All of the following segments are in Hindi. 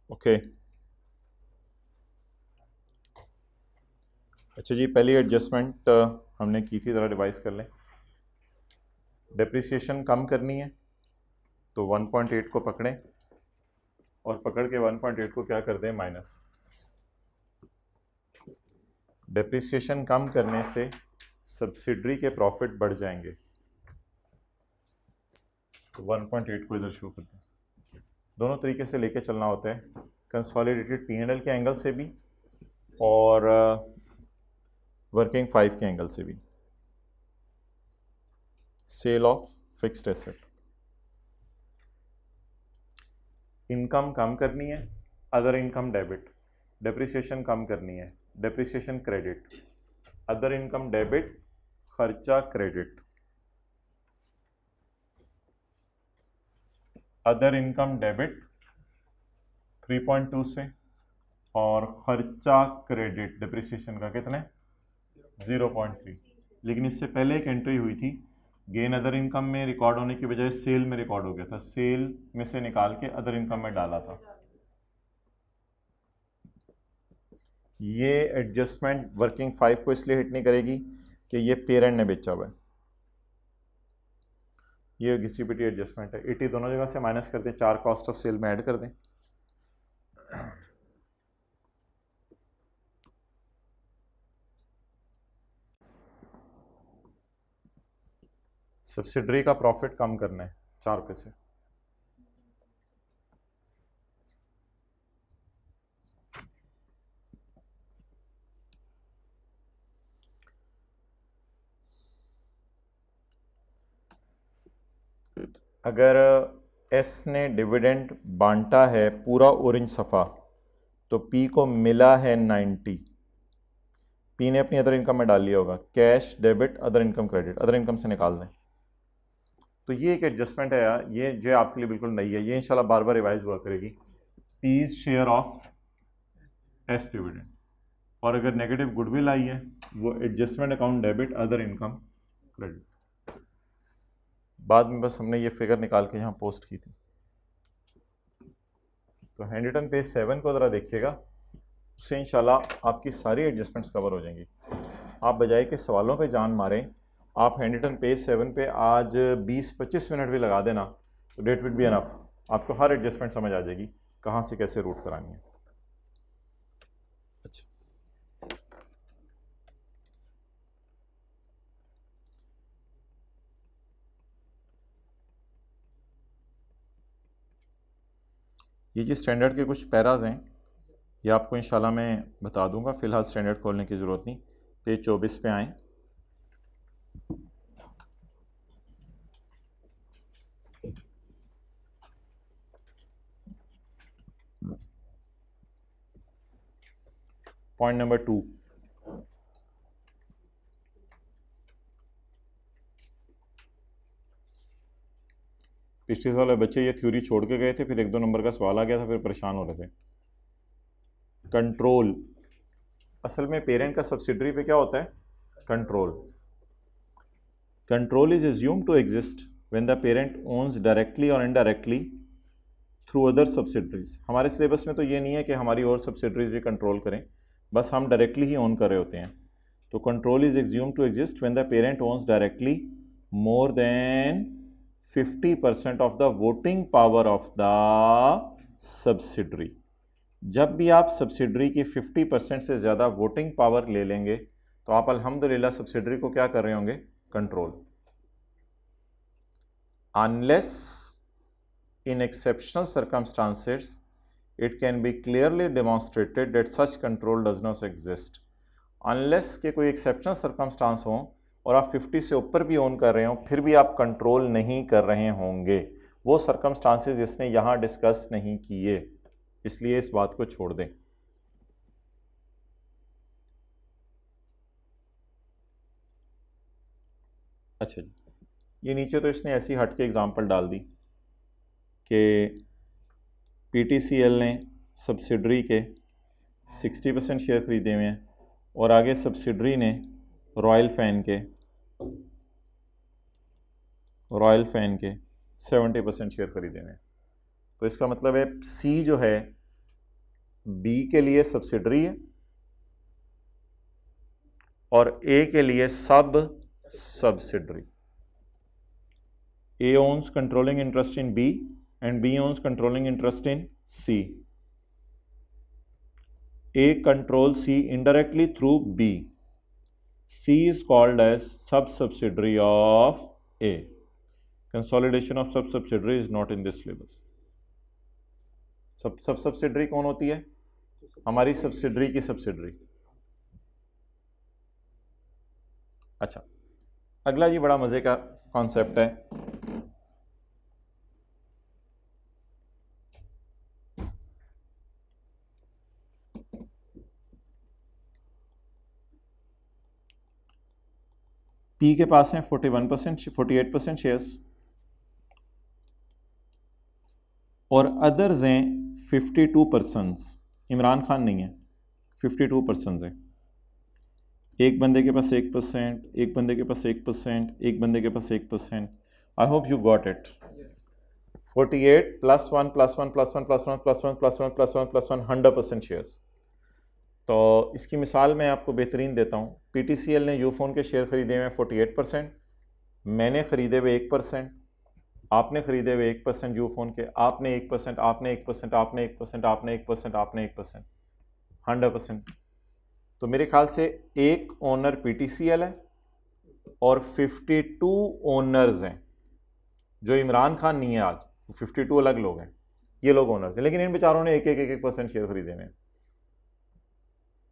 ओके। अच्छा जी, पहली एडजस्टमेंट हमने की थी, ज़रा रिवाइज कर लें। डेप्रिसिएशन कम करनी है तो 1.8 को पकड़ें और पकड़ के 1.8 को क्या कर दें, माइनस। डेप्रिसिएशन कम करने से सब्सिडरी के प्रॉफिट बढ़ जाएंगे, तो 1.8 को इधर शो कर दें। दोनों तरीके से लेके चलना होता है, कंसोलिडेटेड P&L के एंगल से भी और वर्किंग 5 के एंगल से भी। Sale of fixed asset, income कम करनी है, अदर इनकम डेबिट। डेप्रिसिएशन कम करनी है, depreciation credit. Other income debit, खर्चा क्रेडिट। अदर इनकम डेबिट 3.2 से और खर्चा क्रेडिट डेप्रिसिएशन का कितने, 0.3। लेकिन इससे पहले एक एंट्री हुई थी, गेन अदर इनकम में रिकॉर्ड होने की बजाय सेल में रिकॉर्ड हो गया था, सेल में से निकाल के अदर इनकम में डाला था। ये एडजस्टमेंट वर्किंग 5 को इसलिए हिट नहीं करेगी कि ये पेरेंट ने बेचा हुआ है। ये घिसी-पिटी एडजस्टमेंट है। 80 दोनों जगह से माइनस कर दें, 4 कॉस्ट ऑफ सेल में ऐड कर दें। सब्सिडरी का प्रॉफिट कम करना है 4 रुपये से। अगर एस ने डिविडेंड बांटा है पूरा ऑरेंज सफ़ा, तो पी को मिला है 90। पी ने अपनी अदर इनकम में डाल लिया होगा, cash debit other income credit, other income से निकाल दें। तो ये एक एडजस्टमेंट है यार, ये जो आपके लिए बिल्कुल नई है, ये इंशाल्लाह बार बार रिवाइज हुआ करेगी। P's share of S dividend. और अगर नेगेटिव गुडविल आई है, वो adjustment account debit other income credit. बाद में बस हमने ये फिगर निकाल के यहाँ पोस्ट की थी। तो हैंड रिटन पेज 7 को ज़रा देखिएगा, उससे इंशाल्लाह आपकी सारी एडजस्टमेंट्स कवर हो जाएंगी। आप बजाय के सवालों पे जान मारें, आप हैंड रिटन पेज 7 पे आज 20-25 मिनट भी लगा देना, तो डेट विड बी अनफ। आपको हर एडजस्टमेंट समझ आ जाएगी कहाँ से कैसे रूट करानी है। अच्छा, ये जी स्टैंडर्ड के कुछ पैराज हैं, ये आपको इंशाल्लाह मैं बता दूंगा। फ़िलहाल स्टैंडर्ड खोलने की ज़रूरत नहीं। पेज 24 पे आएँ। पॉइंट नंबर 2, पिछले साल बच्चे ये थ्योरी छोड़ के गए थे, फिर 1-2 नंबर का सवाल आ गया था, फिर परेशान हो रहे थे। कंट्रोल, असल में पेरेंट का सब्सिडरी पे क्या होता है, control. Control is assume to exist when the parent owns directly और इनडायरेक्टली थ्रू अदर सब्सिडरीज। हमारे सिलेबस में तो ये नहीं है कि हमारी और सब्सिडरीज भी कंट्रोल करें, बस हम डायरेक्टली ही ओन कर रहे होते हैं। तो control is assume to exist when the parent owns directly more than 50% of the voting power of the subsidiary. जब भी आप सब्सिडरी की 50% से ज़्यादा वोटिंग पावर ले लेंगे, तो आप अल्हम्दुलिल्लाह सब्सिडरी को क्या कर रहे होंगे, control. Unless in exceptional circumstances it can be clearly demonstrated that such control does not exist। unless के कोई exceptional circumstance हो और आप 50 से ऊपर भी ओन कर रहे हो, फिर भी आप कंट्रोल नहीं कर रहे होंगे। वो सर्कमस्टांसेस इसने यहाँ डिस्कस नहीं किए, इसलिए इस बात को छोड़ दें। अच्छा जी, ये नीचे तो इसने ऐसी हट के एग्जाम्पल डाल दी कि पीटीसीएल ने सब्सिडरी के 60% शेयर खरीदे हुए हैं और आगे सब्सिडरी ने रॉयल फैन के 70% शेयर खरीदे हुए हैं। तो इसका मतलब है सी जो है बी के लिए सब्सिडरी है और ए के लिए सब subsidiary. A owns controlling interest in B and B owns controlling interest in C. A controls C indirectly through B. C is called as sub-subsidiary of A. Consolidation of sub-subsidiary is not in this syllabus. सब-subsidiary कौन होती है? हमारी सब्सिडरी की सब्सिडरी। अच्छा, अगला जी बड़ा मजे का कॉन्सेप्ट है। पी के पास है 41%, 48% शेयर्स और अदर्स हैं 52%। इमरान खान नहीं है, 52% है। एक बंदे के पास 1%, एक बंदे के पास 1%, एक बंदे के पास 1%। I hope you got it. 48 plus 1 plus 1 plus 1 plus 1 plus 1 plus 1 plus 1 plus 1 100% shares. तो इसकी मिसाल मैं आपको बेहतरीन देता हूँ। पीटीसीएल ने यूफोन के शेयर खरीदे हुए 48%, मैंने खरीदे हुए 1%, आपने खरीदे हुए 1% यूफोन के, आपने 1%, आपने 1%, आपने 1%, आपने 1%, आपने 1%, 100%। तो मेरे ख्याल से एक ओनर पीटीसीएल है और 52 ओनर्स हैं। जो इमरान खान नहीं है आज, 52 अलग लोग हैं, ये लोग ओनर्स हैं, लेकिन इन बेचारों ने 1% शेयर खरीदे हैं।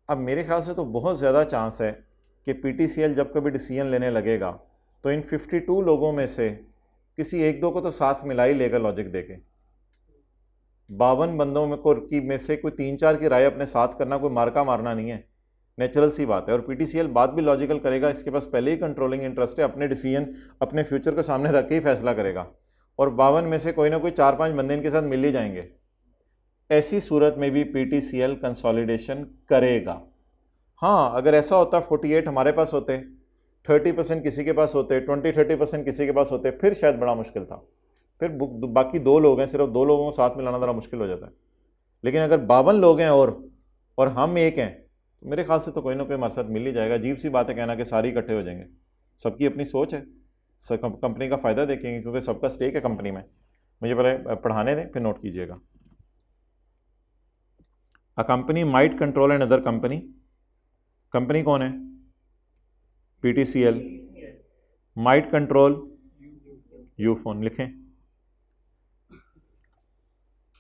अब मेरे ख्याल से तो बहुत ज़्यादा चांस है कि पीटीसीएल जब कभी डिसीजन लेने लगेगा तो इन 52 लोगों में से किसी एक दो को तो साथ मिला ही लेगा लॉजिक देके। 52 बंदों में से कोई 3-4 की राय अपने साथ करना कोई मार्का मारना नहीं है, नेचुरल सी बात है। और पीटीसीएल बात भी लॉजिकल करेगा, इसके पास पहले ही कंट्रोलिंग इंटरेस्ट है, अपने डिसीजन अपने फ्यूचर को सामने रख के ही फैसला करेगा। और 52 में से कोई ना कोई 4-5 बंदे इनके साथ मिल ही जाएंगे। ऐसी सूरत में भी पीटीसीएल कंसोलिडेशन करेगा। हाँ, अगर ऐसा होता 48 हमारे पास होते, 30% किसी के पास होते, 20-30% किसी के पास होते, फिर शायद बड़ा मुश्किल था। फिर बाकी 2 लोग हैं, सिर्फ 2 लोगों को साथ मिलाना ज़रा मुश्किल हो जाता है। लेकिन अगर 52 लोग हैं और हम एक हैं, तो मेरे ख्याल से तो कोई ना कोई हमारे साथ मिल ही जाएगा। अजीब सी बात है कहना कि सारे इकट्ठे हो जाएंगे, सबकी अपनी सोच है, सब कंपनी का फ़ायदा देखेंगे क्योंकि सबका स्टेक है कंपनी में। मुझे पहले पढ़ाने दें फिर नोट कीजिएगा। A company might control N other company. Company कौन है? पीटीसीएल। माइट कंट्रोल यूफोन, लिखें।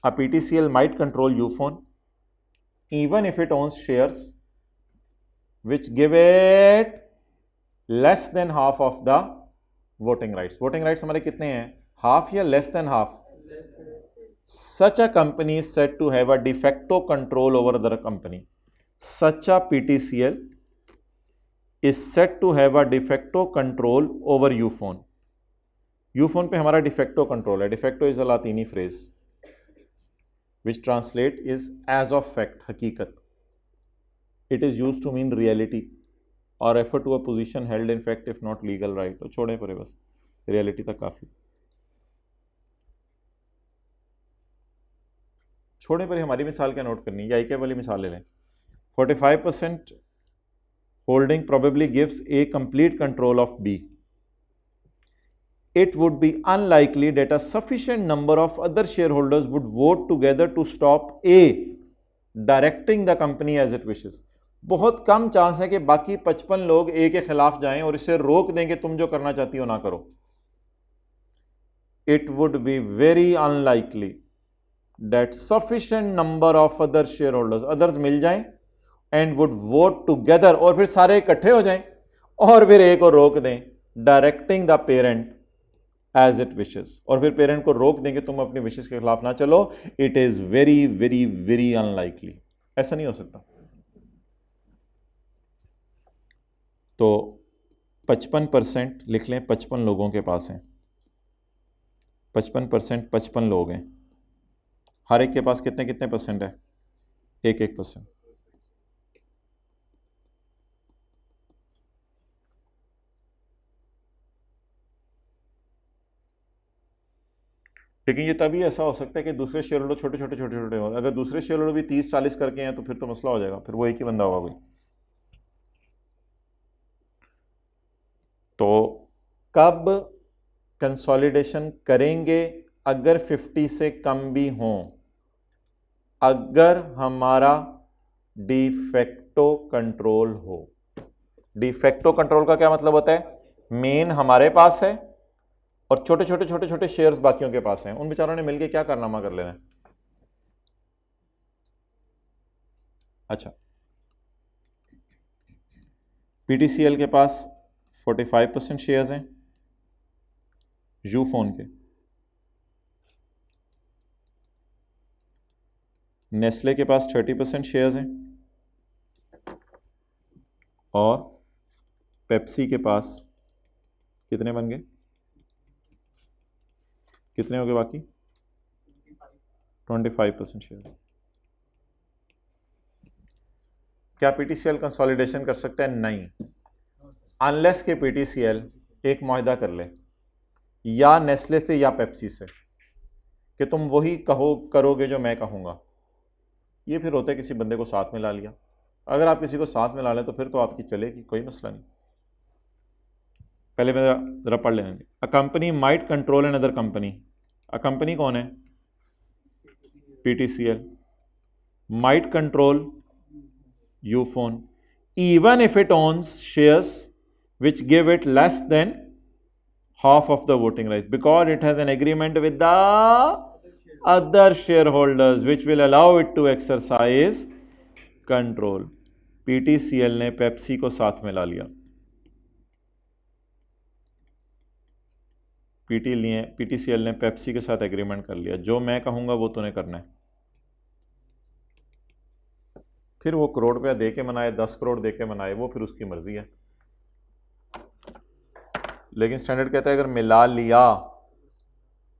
A PTCL might control Ufone even if it owns shares which give it less than half of the voting rights. voting rights हमारे कितने हैं? हाफ या less than half? Such a company is said to have a de facto control over the company. Such a PTCL is said to have a de facto control over Ufone. Ufone पे हमारा de facto control है. De facto is a Latini phrase which translate is as of fact, हकीकत. It is used to mean reality or refer to a position held in fact if not legal right. तो छोड़े परे बस, reality तक काफ़ी। छोड़े परे हमारी मिसाल क्या नोट करनी है, या IK वाली मिसाल ले लें। 45% holding probably gives A complete control of B. It would be unlikely that a sufficient number of other shareholders would vote together to stop A directing the company as it wishes. बहुत कम चांस है कि बाकी 55 लोग A के खिलाफ जाएं और इसे रोक दें कि तुम जो करना चाहती हो ना करो। It would be very unlikely that sufficient number of other shareholders, others मिल जाएं and would vote together, और फिर सारे इकट्ठे हो जाएं और फिर A को रोक दें, directing the parent as it wishes, और फिर पेरेंट को रोक देंगे तुम अपनी विशेस के खिलाफ ना चलो। It is very very very unlikely, ऐसा नहीं हो सकता। तो 55% लिख लें, 55 लोगों के पास हैं, 55% 55 लोग हैं, हर एक के पास कितने कितने परसेंट है? 1-1%। लेकिन ये तभी ऐसा हो सकता है कि दूसरे शेयर होल्डर छोटे छोटे छोटे छोटे हो, अगर दूसरे शेयर होल्डर भी 30-40 करके हैं तो फिर तो मसला हो जाएगा, फिर वो एक ही बंदा होगा कोई। तो कब कंसोलिडेशन करेंगे? अगर 50 से कम भी हों, अगर हमारा डिफेक्टो कंट्रोल हो। डिफेक्टो कंट्रोल का क्या मतलब होता है? मेन हमारे पास है और छोटे छोटे छोटे छोटे शेयर्स बाकियों के पास हैं, उन बेचारों ने मिलके क्या कारनामा कर लेना है। अच्छा, पीटीसीएल के पास 45% शेयर्स हैं यूफोन के, नेस्ले के पास 30% शेयर्स हैं और पेप्सी के पास कितने बन गए? कितने हो गए बाकी? 25% शेयर। क्या पीटीसीएल कंसोलिडेशन कर सकता है? नहीं, अनलेस के पीटीसीएल एक मुआहदा कर ले या नेस्ले से या पेप्सी से कि तुम वही कहो करोगे जो मैं कहूँगा। ये फिर होता है किसी बंदे को साथ में ला लिया। अगर आप किसी को साथ में ला लें तो फिर तो आपकी चलेगी, कोई मसला नहीं। पहले मेरा ज़रा पढ़ लेंगे। A company might control N other company. A company कौन है? PTCL. Might control Ufone even if it owns shares which give it less than half of the voting rights, because it has an agreement with the other shareholders which will allow it to exercise control. PTCL ने पेप्सी को साथ में ला लिया। पीटीसीएल ने पेप्सी के साथ एग्रीमेंट कर लिया, जो मैं कहूंगा वो तूने करना है। फिर वो करोड़ रुपया दे के मनाए, 10 करोड़ दे के मनाए, वो फिर उसकी मर्जी है। लेकिन स्टैंडर्ड कहता है अगर मिला लिया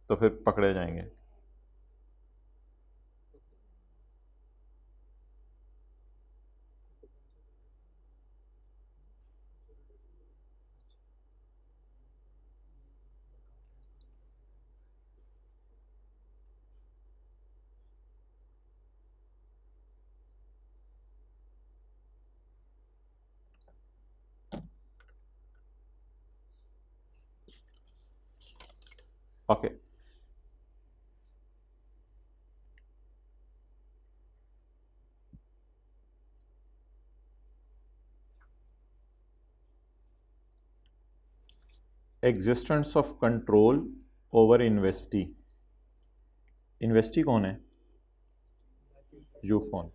तो फिर पकड़े जाएंगे। Okay, existence of control over investee. Investee कौन है? यूफोन।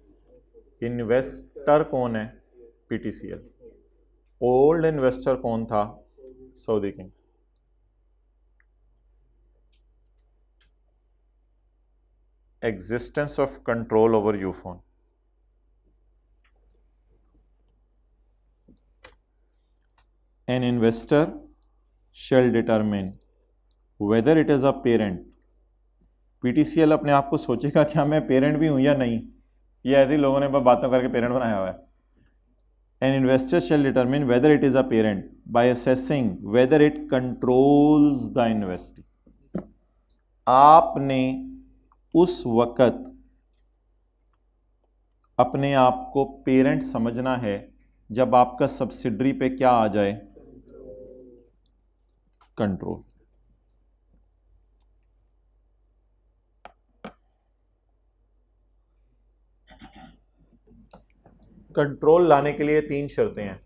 इन्वेस्टर कौन है? पीटीसीएल। ओल्ड इन्वेस्टर कौन था? Saudi king. existence of control over Ufone. An investor shall determine whether it is a parent। PTCL अपने आप को सोचेगा क्या मैं पेरेंट भी हूं या नहीं, ये ऐसे ही लोगों ने बातों करके पेरेंट बनाया हुआ है। An investor shall determine whether it is a parent by assessing whether it controls the investee। आपने उस वक़्त अपने आप को पेरेंट समझना है जब आपका सब्सिडरी पे क्या आ जाए? कंट्रोल। कंट्रोल लाने के लिए 3 शर्तें हैं।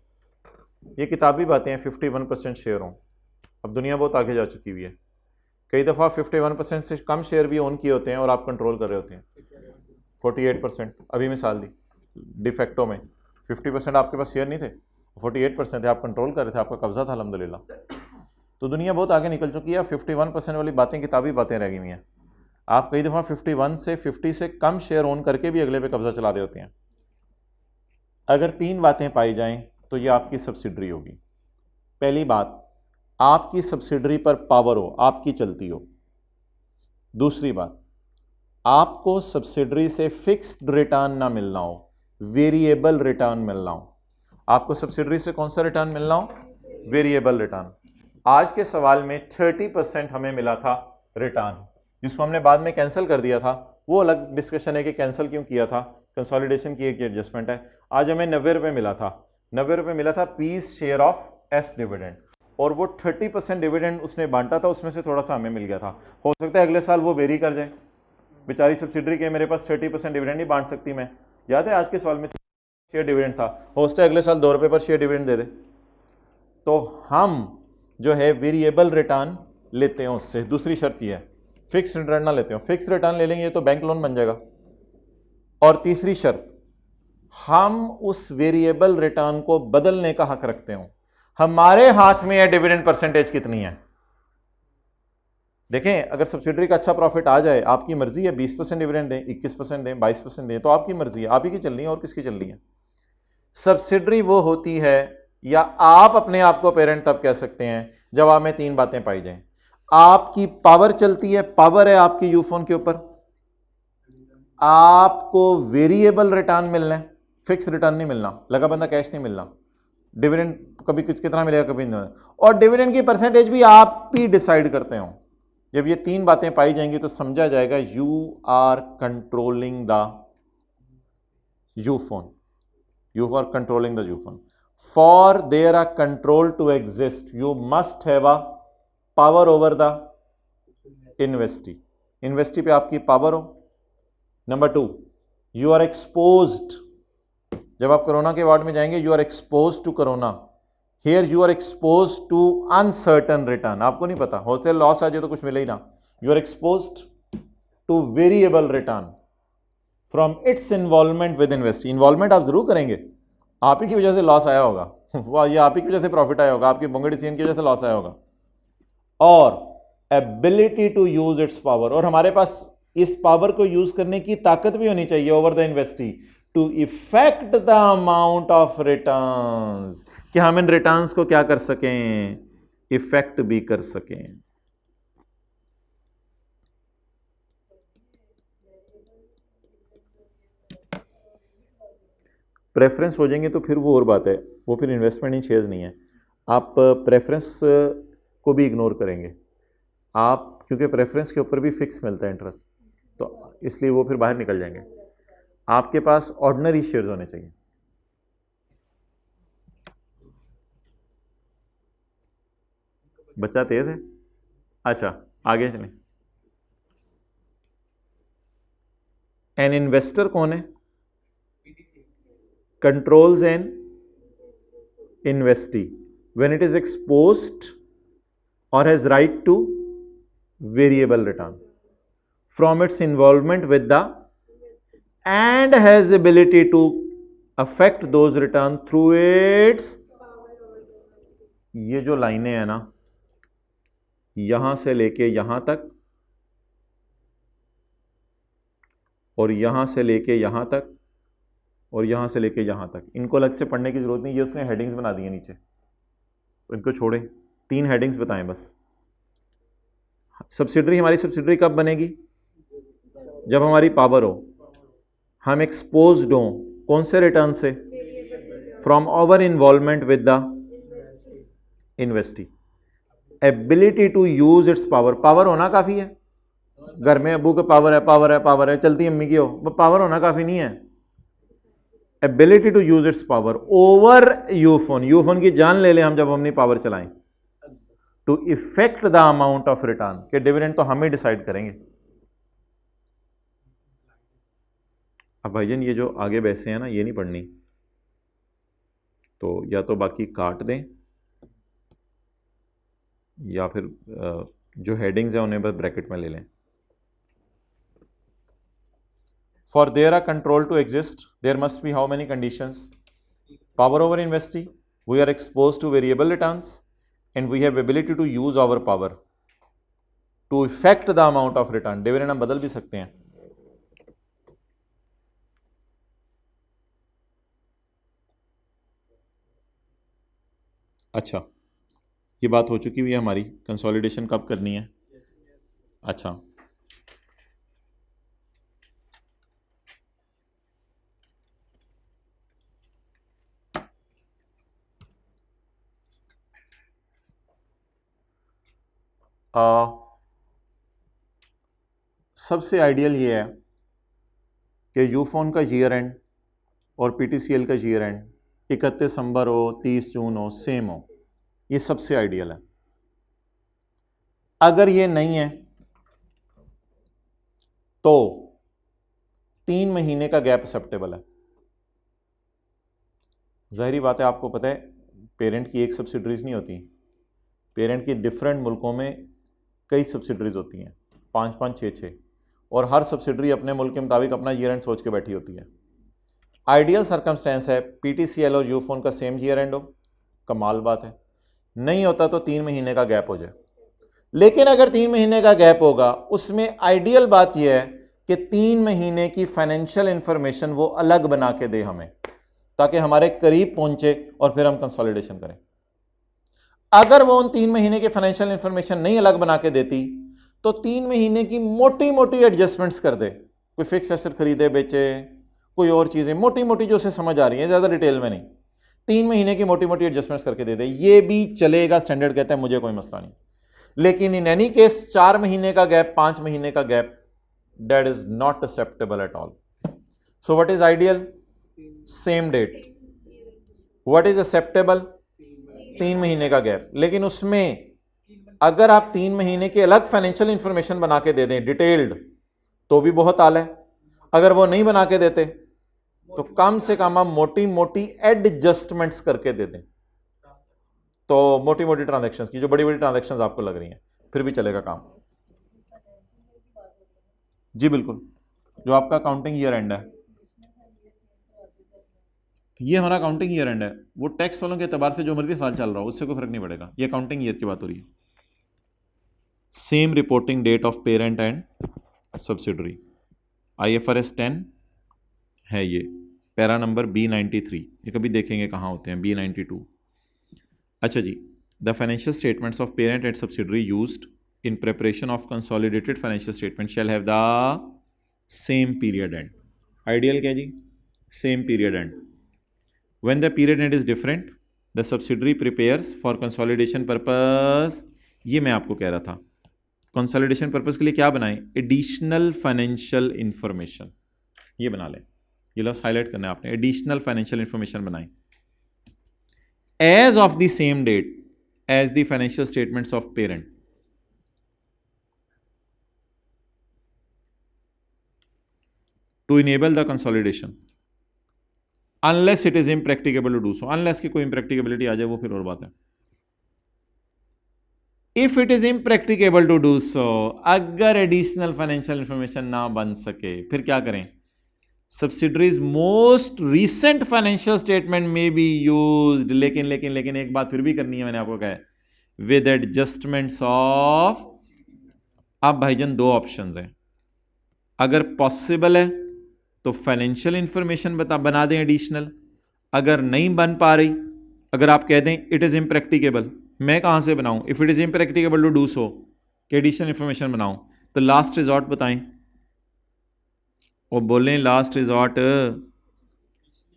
ये किताबी बातें हैं। 51% शेयर हों, अब दुनिया बहुत आगे जा चुकी हुई है। कई दफ़ा 51% से कम शेयर भी ओन किए होते हैं और आप कंट्रोल कर रहे होते हैं। 48%, अभी मिसाल दी डिफेक्टो में 50% आपके पास शेयर नहीं थे, 48% थे, आप कंट्रोल कर रहे थे, आपका कब्जा था अल्हम्दुलिल्लाह। तो दुनिया बहुत आगे निकल चुकी है। 51% वाली बातें किताबी बातें रह गई हुई हैं। आप कई दफ़ा 51 से 50 से कम शेयर ओन करके भी अगले पे कब्जा चला रहे होते हैं। अगर 3 बातें पाई जाएं तो ये आपकी सब्सिडरी होगी। पहली बात, आपकी सब्सिडरी पर पावर हो, आपकी चलती हो। दूसरी बात, आपको सब्सिडरी से फिक्स्ड रिटर्न ना मिलना हो, वेरिएबल रिटर्न मिलना हो। आपको सब्सिडरी से कौन सा रिटर्न मिलना हो? Variable return. आज के सवाल में 30% हमें मिला था रिटर्न, जिसको हमने बाद में कैंसिल कर दिया था, वो अलग डिस्कशन है कि कैंसिल क्यों किया था, कंसोलिडेशन की एक एडजस्टमेंट है। आज हमें 90 रुपये मिला था, 90 रुपये मिला था P's share of S dividend, और वो 30% डिविडेंड उसने बांटा था, उसमें से थोड़ा सा हमें मिल गया था। हो सकता है अगले साल वो वेरी कर जाए, बेचारी सब्सिडरी के मेरे पास 30% डिविडेंड नहीं बांट सकती मैं, याद है आज के सवाल में शेयर डिविडेंड था, हो सकता है अगले साल 2 रुपये पर शेयर डिविडेंड दे दे। तो हम जो है वेरिएबल रिटर्न लेते हैं उससे, दूसरी शर्त ये है फिक्स रिटर्न ना लेते हो, फिक्स रिटर्न ले लेंगे तो बैंक लोन बन जाएगा। और तीसरी शर्त, हम उस वेरिएबल रिटर्न को बदलने का हक रखते हो, हमारे हाथ में है डिविडेंड परसेंटेज कितनी है। देखें, अगर सब्सिडरी का अच्छा प्रॉफिट आ जाए, आपकी मर्जी है 20% डिविडेंड दें, 21% दें, 22% दें, तो आपकी मर्जी है, आप ही की चल रही है और किसकी चल रही है। सब्सिडरी वो होती है, या आप अपने आप को पेरेंट तब कह सकते हैं जब आप में 3 बातें पाई जाएं। आपकी पावर चलती है, पावर है आपकी यूफोन के ऊपर, आपको वेरिएबल रिटर्न मिलना है, फिक्स रिटर्न नहीं मिलना, लगा बंदा कैश नहीं मिलना, डिविडेंड कभी कुछ कितना मिलेगा कभी नहीं, और डिविडेंड की परसेंटेज भी आप ही डिसाइड करते हो। जब ये 3 बातें पाई जाएंगी तो समझा जाएगा you are controlling the Ufone, you are controlling the Ufone. For there a control to exist you must have a power over the investee, investee पे आपकी पावर हो। नंबर 2, यू आर एक्सपोज्ड, जब आप कोरोना के वार्ड में जाएंगे you are expose to corona, here you are expose to uncertain return, आपको नहीं पता, हो सकता है लॉस आ जाए तो कुछ मिले ही ना। You are expose to variable return from its involvement with investee, involvement आप जरूर करेंगे, आप ही की वजह से लॉस आया होगा वाह, ये आप ही की वजह से प्रॉफिट आया होगा, आपकी बोंगे डिसीजन की वजह से लॉस आया होगा। और ability to use its power, और हमारे पास इस पावर को यूज करने की ताकत भी होनी चाहिए over the investee to effect the amount of returns, कि हम इन रिटर्न्स को क्या कर सकें, इफेक्ट भी कर सकें। प्रेफरेंस हो जाएंगे तो फिर वो और बात है, वो फिर इन्वेस्टमेंट इन शेयर्स नहीं है, आप प्रेफरेंस को भी इग्नोर करेंगे आप, क्योंकि प्रेफरेंस के ऊपर भी फिक्स मिलता है इंटरेस्ट, तो इसलिए वो फिर बाहर निकल जाएंगे। आपके पास ऑर्डिनरी शेयर्स होने चाहिए। बच्चा तेज है, अच्छा आगे चलें। एन इन्वेस्टर कौन है, controls an investee when it is exposed और has right to variable return from its involvement with the end has ability to affect those return through its. ये जो लाइनें हैं ना, यहां से लेके यहां तक और यहां से लेके यहां तक और यहां से लेके यहां तक, इनको अलग से पढ़ने की जरूरत नहीं, ये उसने हेडिंग्स बना दी है नीचे, तो इनको छोड़ें, 3 हेडिंग्स बताएं बस। सब्सिडरी, हमारी सब्सिडरी कब बनेगी, जब हमारी पावर हो, हम एक्सपोज्ड हो कौन से रिटर्न से, from our involvement with the investee, ability to use its power, power होना काफी है, घर में अबू के पावर है, पावर है, पावर है, चलती अम्मी की हो, पावर होना काफी नहीं है। Ability to use its power over Ufone, Ufone की जान ले लें हम जब हमने पावर चलाएं, to effect the amount of return, के डिविडेंड तो हम ही डिसाइड करेंगे। अब भाईजान ये जो आगे बैसे हैं ना, ये नहीं पढ़नी, तो या तो बाकी काट दें या फिर जो हेडिंग्स हैं उन्हें बस ब्रैकेट में ले लें। For there a control to exist there must be how many conditions, power over investee, we are expose to variable returns and we have ability to use our power to effect the amount of return, dividend हम बदल भी सकते हैं। अच्छा, ये बात हो चुकी हुई है हमारी, कंसोलिडेशन कब करनी है। अच्छा, सबसे आइडियल ये है कि यूफोन का ईयर एंड और पीटीसीएल का ईयर एंड 31 दिसंबर हो, 30 जून हो, सेम हो। ये सबसे आइडियल है। अगर ये नहीं है तो 3 महीने का गैप एक्सेप्टेबल है। जाहिर बात है, आपको पता है पेरेंट की एक सब्सिडरीज नहीं होती, पेरेंट की डिफरेंट मुल्कों में कई सब्सिडरीज होती हैं, 5-5, 6-6, और हर सब्सिडरी अपने मुल्क के मुताबिक अपना ईयर एंड सोच के बैठी होती है। आइडियल सर्कमस्टेंस है पीटीसीएल और यूफोन का सेम ईयर एंड हो, कमाल बात है। नहीं होता तो 3 महीने का गैप हो जाए। लेकिन अगर 3 महीने का गैप होगा, उसमें आइडियल बात यह है कि 3 महीने की फाइनेंशियल इंफॉर्मेशन वो अलग बना के दे हमें, ताकि हमारे करीब पहुंचे और फिर हम कंसोलिडेशन करें। अगर वो उन 3 महीने की फाइनेंशियल इंफॉर्मेशन नहीं अलग बना के देती तो 3 महीने की मोटी मोटी एडजस्टमेंट्स कर दे, कोई फिक्स एसेट खरीदे बेचे, कोई और चीजें मोटी मोटी जो उसे समझ आ रही है, ज्यादा डिटेल में नहीं, 3 महीने की मोटी मोटी एडजस्टमेंट्स करके दे दे, ये भी चलेगा, स्टैंडर्ड कहता है, मुझे कोई मसला नहीं। लेकिन इन एनी केस 4 महीने का गैप, 5 महीने का gap, that is not acceptable at all. So what is ideal? Same date. What is acceptable? 3 महीने का गैप। लेकिन उसमें अगर आप 3 महीने की अलग फाइनेंशियल इंफॉर्मेशन बना के दे दें डिटेल्ड, तो भी बहुत आला है। अगर वो नहीं बना के देते तो कम से कम आप मोटी मोटी एडजस्टमेंट्स करके दे दें, तो मोटी मोटी ट्रांजैक्शंस की, जो बड़ी बड़ी ट्रांजैक्शंस आपको लग रही हैं, फिर भी चलेगा काम। जी बिल्कुल, जो आपका अकाउंटिंग ईयर एंड है, ये हमारा अकाउंटिंग ईयर एंड है, वो टैक्स वालों के एतबार से जो मर्जी साल चल रहा हो उससे कोई फर्क नहीं पड़ेगा, ये अकाउंटिंग ईयर की बात हो रही है। Same reporting date of parent and subsidiary, IFRS 10 है ये, पैरा नंबर B93, ये कभी देखेंगे कहाँ होते हैं, B92। अच्छा जी, the financial statements of parent and subsidiary used in preparation of consolidated financial statement shall have the same period end. Ideal क्या जी? Same period end. When the period end is different, the subsidiary prepares for consolidation purpose, ये मैं आपको कह रहा था, कंसोलिडेशन पर्पस के लिए क्या बनाएं? एडिशनल फाइनेंशियल इंफॉर्मेशन, ये बना लें, ये लफ्ज़ हाईलाइट करना है आपने, एडिशनल फाइनेंशियल इंफॉर्मेशन बनाएं as of the same date as the financial statements of parent. To enable the consolidation unless it is impracticable to do so, unless की कोई इम्प्रैक्टिकेबिलिटी आ जाए वो फिर और बात है। If it is impracticable to do so, अगर एडिशनल फाइनेंशियल इंफॉर्मेशन ना बन सके फिर क्या करें? Subsidiaries most recent financial statement में बी यूज्ड, लेकिन एक बात फिर भी करनी है, मैंने आपको कहा है, विद एडजस्टमेंट्स ऑफ। अब भाईजान दो ऑप्शंस हैं, अगर पॉसिबल है तो फाइनेंशियल इंफॉर्मेशन बना दें एडिशनल, अगर नहीं बन पा रही, अगर आप कह दें इट इज इम्प्रैक्टिकेबल, मैं कहां से बनाऊं? If it is impracticable to do so कि एडिशनल इंफॉर्मेशन बनाऊं, तो लास्ट रिजॉर्ट बताएं, और बोलें last resort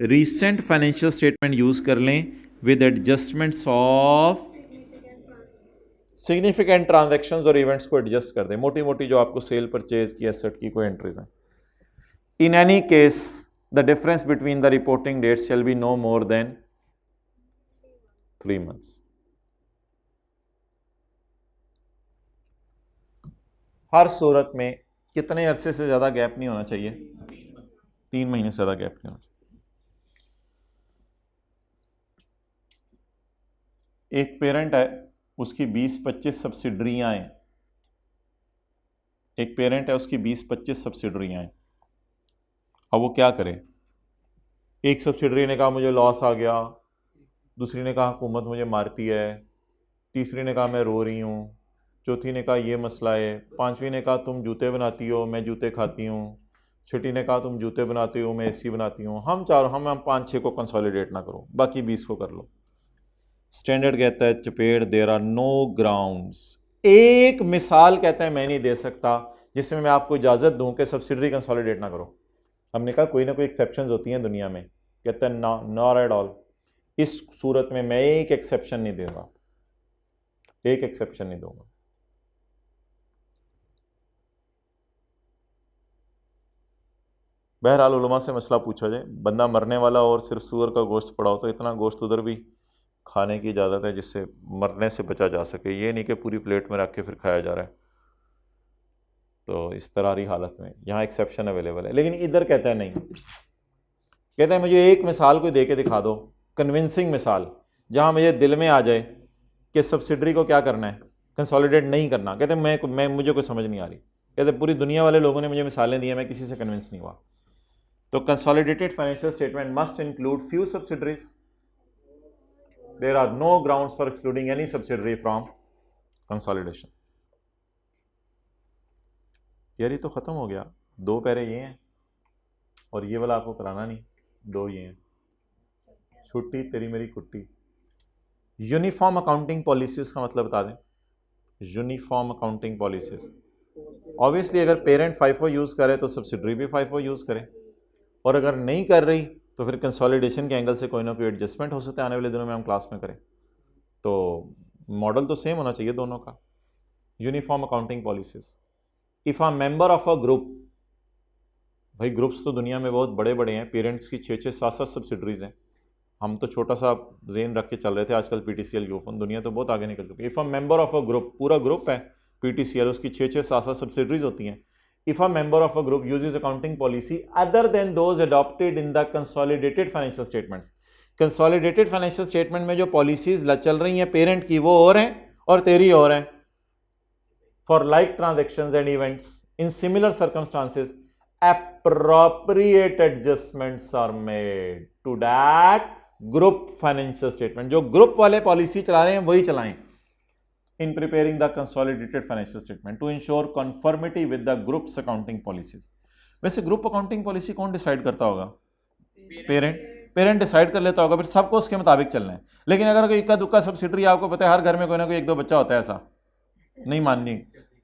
recent financial statement use कर लें with adjustments of significant transactions और इवेंट्स को एडजस्ट कर दें, मोटी मोटी जो आपको सेल परचेज की, एसेट की कोई एंट्रीज हैं। In any case, the difference between the reporting dates shall be no more than 3 months. हर सूरत में कितने अरसे से ज्यादा गैप नहीं होना चाहिए? 3 महीने से ज्यादा गैप नहीं होना चाहिए। एक पेरेंट है, उसकी 20-25 सब्सिडरियां हैं, एक पेरेंट है उसकी 20-25 सब्सिडरियां हैं। अब वो क्या करे? एक सब्सिडरी ने कहा मुझे लॉस आ गया, दूसरी ने कहा हुकूमत मुझे मारती है, तीसरी ने कहा मैं रो रही हूँ, चौथी ने कहा ये मसला है, पांचवी ने कहा तुम जूते बनाती हो मैं जूते खाती हूँ, छठी ने कहा तुम जूते बनाती हो मैं एसी बनाती हूँ। हम 5-6 को कंसोलिडेट ना करो, बाकी 20 को कर लो। स्टैंडर्ड कहता है चपेट, देयर आर नो ग्राउंड्स। एक मिसाल कहता है मैं नहीं दे सकता जिसमें मैं आपको इजाज़त दूं कि सब्सिडरी कंसोलिडेट ना करो। हमने कहा कोई ना कोई एक्सेप्शंस होती हैं दुनिया में, कहते हैं नॉट एट ऑल। इस सूरत में मैं एक एक्सेप्शन नहीं दूंगा, एक एक्सेप्शन नहीं दूंगा। बहरहाल उलमा से मसला पूछा जाए, बंदा मरने वाला और सिर्फ सूअर का गोश्त पड़ा हो तो इतना गोश्त उधर भी खाने की इजाज़त है जिससे मरने से बचा जा सके, ये नहीं कि पूरी प्लेट में रख के फिर खाया जा रहा है। तो इस तरह हालत में यहाँ एक्सेप्शन अवेलेबल है, लेकिन इधर कहता है नहीं, कहता है मुझे एक मिसाल कोई दे के दिखा दो, कन्विंसिंग मिसाल, जहाँ मुझे दिल में आ जाए कि सब्सिडरी को क्या करना है, कंसोलिडेट नहीं करना। कहते हैं मैं मुझे कोई समझ नहीं आ रही। कहते पूरी दुनिया वाले लोगों ने मुझे मिसालें दी हैं, मैं किसी से कन्विंस नहीं हुआ। तो consolidated financial statement must include few subsidiaries, there are no grounds for excluding any subsidiary from consolidation. यार ये तो खत्म हो गया, 2 पैरे ये हैं और ये वाला आपको कराना नहीं, 2 ये हैं, छुट्टी तेरी मेरी कुट्टी। यूनिफॉर्म अकाउंटिंग पॉलिसीज का मतलब बता दें। यूनिफॉर्म अकाउंटिंग पॉलिसीज, ऑब्वियसली अगर पेरेंट FIFO यूज़ करे तो सब्सिडरी भी FIFO यूज़ करे, और अगर नहीं कर रही तो फिर कंसोलिडेशन के एंगल से कोई ना कोई एडजस्टमेंट हो सकता है, आने वाले दिनों में हम क्लास में करें। तो मॉडल तो सेम होना चाहिए दोनों का। Uniform accounting policies, if a member of a group, भाई ग्रुप्स तो दुनिया में बहुत बड़े बड़े हैं, पेरेंट्स की 6-6 7-7 सब्सिडरीज हैं। हम तो छोटा सा जेन रख के चल रहे थे, आजकल PTCL यूफोन, दुनिया तो बहुत आगे निकल चुकी है। If a member of a group, पूरा ग्रुप है PTCL, उसकी 6-6 7-7 सब्सिडरीज होती हैं। If a member of a group uses accounting policy other than those adopted in the consolidated financial statements, consolidated financial statement में जो पॉलिसीज चल रही हैं पेरेंट की वो और हैं और तेरी और हैं, for like transactions and events in similar circumstances appropriate adjustments are made to that group financial statement। जो ग्रुप वाले पॉलिसी चला रहे हैं वही चलाएं in preparing the consolidated financial statement to ensure conformity with the group's accounting policies। वैसे ग्रुप अकाउंटिंग पॉलिसी कौन डिसाइड करता होगा? पेरेंट डिसाइड कर लेता होगा, फिर सबको उसके मुताबिक चलना है। लेकिन अगर कोई इक्का दुक्का सब्सिडरी, आपको पता है हर घर में कोई ना कोई 1-2 बच्चा होता है, ऐसा नहीं माननी,